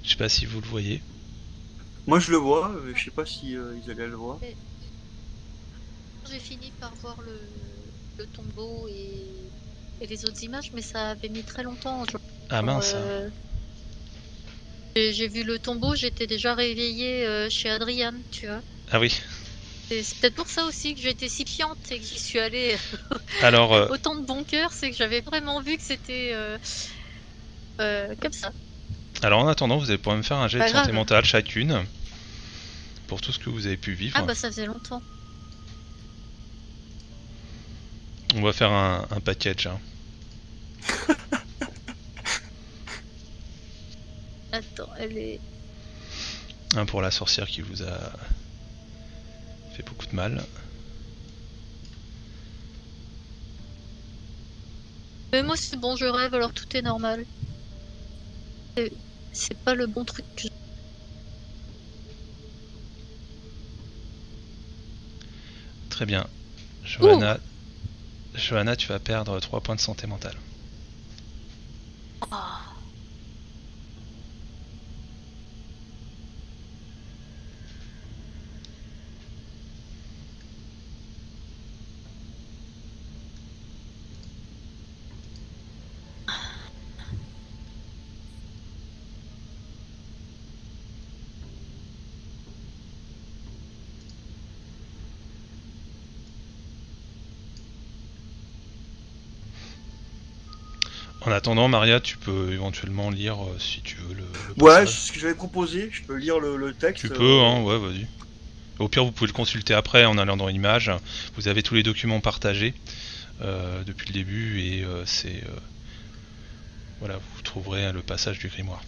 Je sais pas si vous le voyez. Moi je le vois, je sais pas si ils allaient le voir. J'ai fini par voir le tombeau et les autres images, mais ça avait mis très longtemps. Ah mince. J'ai vu le tombeau, j'étais déjà réveillée chez Adriane, tu vois. Ah oui. C'est peut-être pour ça aussi que j'étais si fiante et que j'y suis allée Alors autant de bon cœur, c'est que j'avais vraiment vu que c'était comme ça. alors en attendant, vous allez pouvoir me faire un jet de Pas santé grave. mentale chacune pour tout ce que vous avez pu vivre. Ah bah ça faisait longtemps. On va faire un package. Hein. Attends, elle est... Un pour la sorcière qui vous a fait beaucoup de mal. Mais moi c'est bon, je rêve alors tout est normal. C'est pas le bon truc que Très bien. Johanna, tu vas perdre 3 points de santé mentale. Ah. En attendant, Maria, tu peux éventuellement lire si tu veux le Ouais, passage. c'est ce que j'avais proposé, je peux lire le texte. Tu peux, hein, ouais, vas-y. Au pire, vous pouvez le consulter après en allant dans Images. Vous avez tous les documents partagés depuis le début et voilà, vous trouverez le passage du grimoire.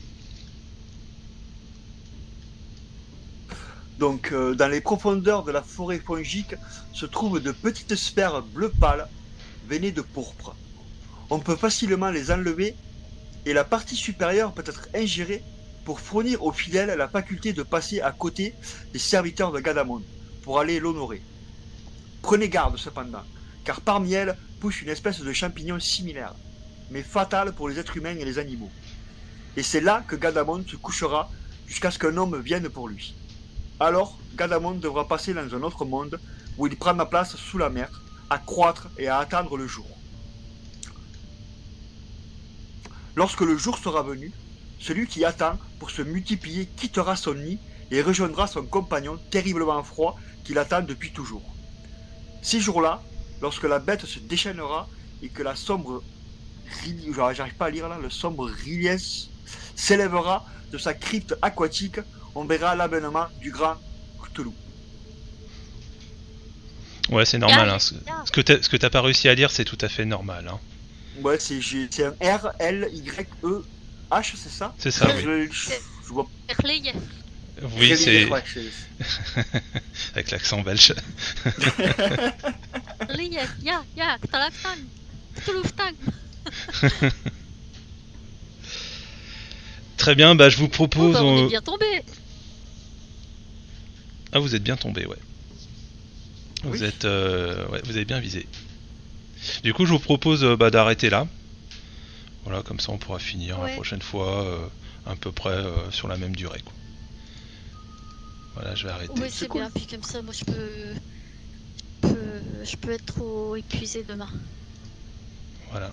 Donc, dans les profondeurs de la forêt fongique se trouvent de petites sphères bleu pâle, veinées de pourpre. On peut facilement les enlever et la partie supérieure peut être ingérée pour fournir aux fidèles la faculté de passer à côté des serviteurs de Gadamon pour aller l'honorer. Prenez garde cependant, car parmi elles pousse une espèce de champignon similaire, mais fatal pour les êtres humains et les animaux. Et c'est là que Gadamon se couchera jusqu'à ce qu'un homme vienne pour lui. Alors, Gadamon devra passer dans un autre monde où il prendra place sous la mer, à croître et à attendre le jour. Lorsque le jour sera venu, celui qui attend pour se multiplier quittera son nid et rejoindra son compagnon terriblement froid qui l'attend depuis toujours. Ces jours-là, lorsque la bête se déchaînera et que la sombre j'arrive pas à lire là, le sombre Rilies s'élèvera de sa crypte aquatique, on verra l'avènement du grand Cthulhu. Ouais, c'est normal. Hein. Ce que t'as pas réussi à lire, c'est tout à fait normal. Hein. Ouais, c'est un R-L-Y-E-H, c'est ça? C'est ça, oui. Je vois Erley. Oui, c'est... ouais, avec l'accent belge. Erley, ya, t'as la femme. Toulouse-Tang. Très bien, bah je vous Oh, propose... bah, on est bien tombé. Ah, vous êtes bien tombé, ouais. Oui. Vous êtes, ouais, vous avez bien visé. Du coup, je vous propose d'arrêter là. Voilà, comme ça on pourra finir la Ouais. prochaine fois, à peu près sur la même durée, quoi. Voilà, je vais arrêter. Oui, c'est bien. Puis comme ça, moi, je peux être trop épuisé demain. Voilà.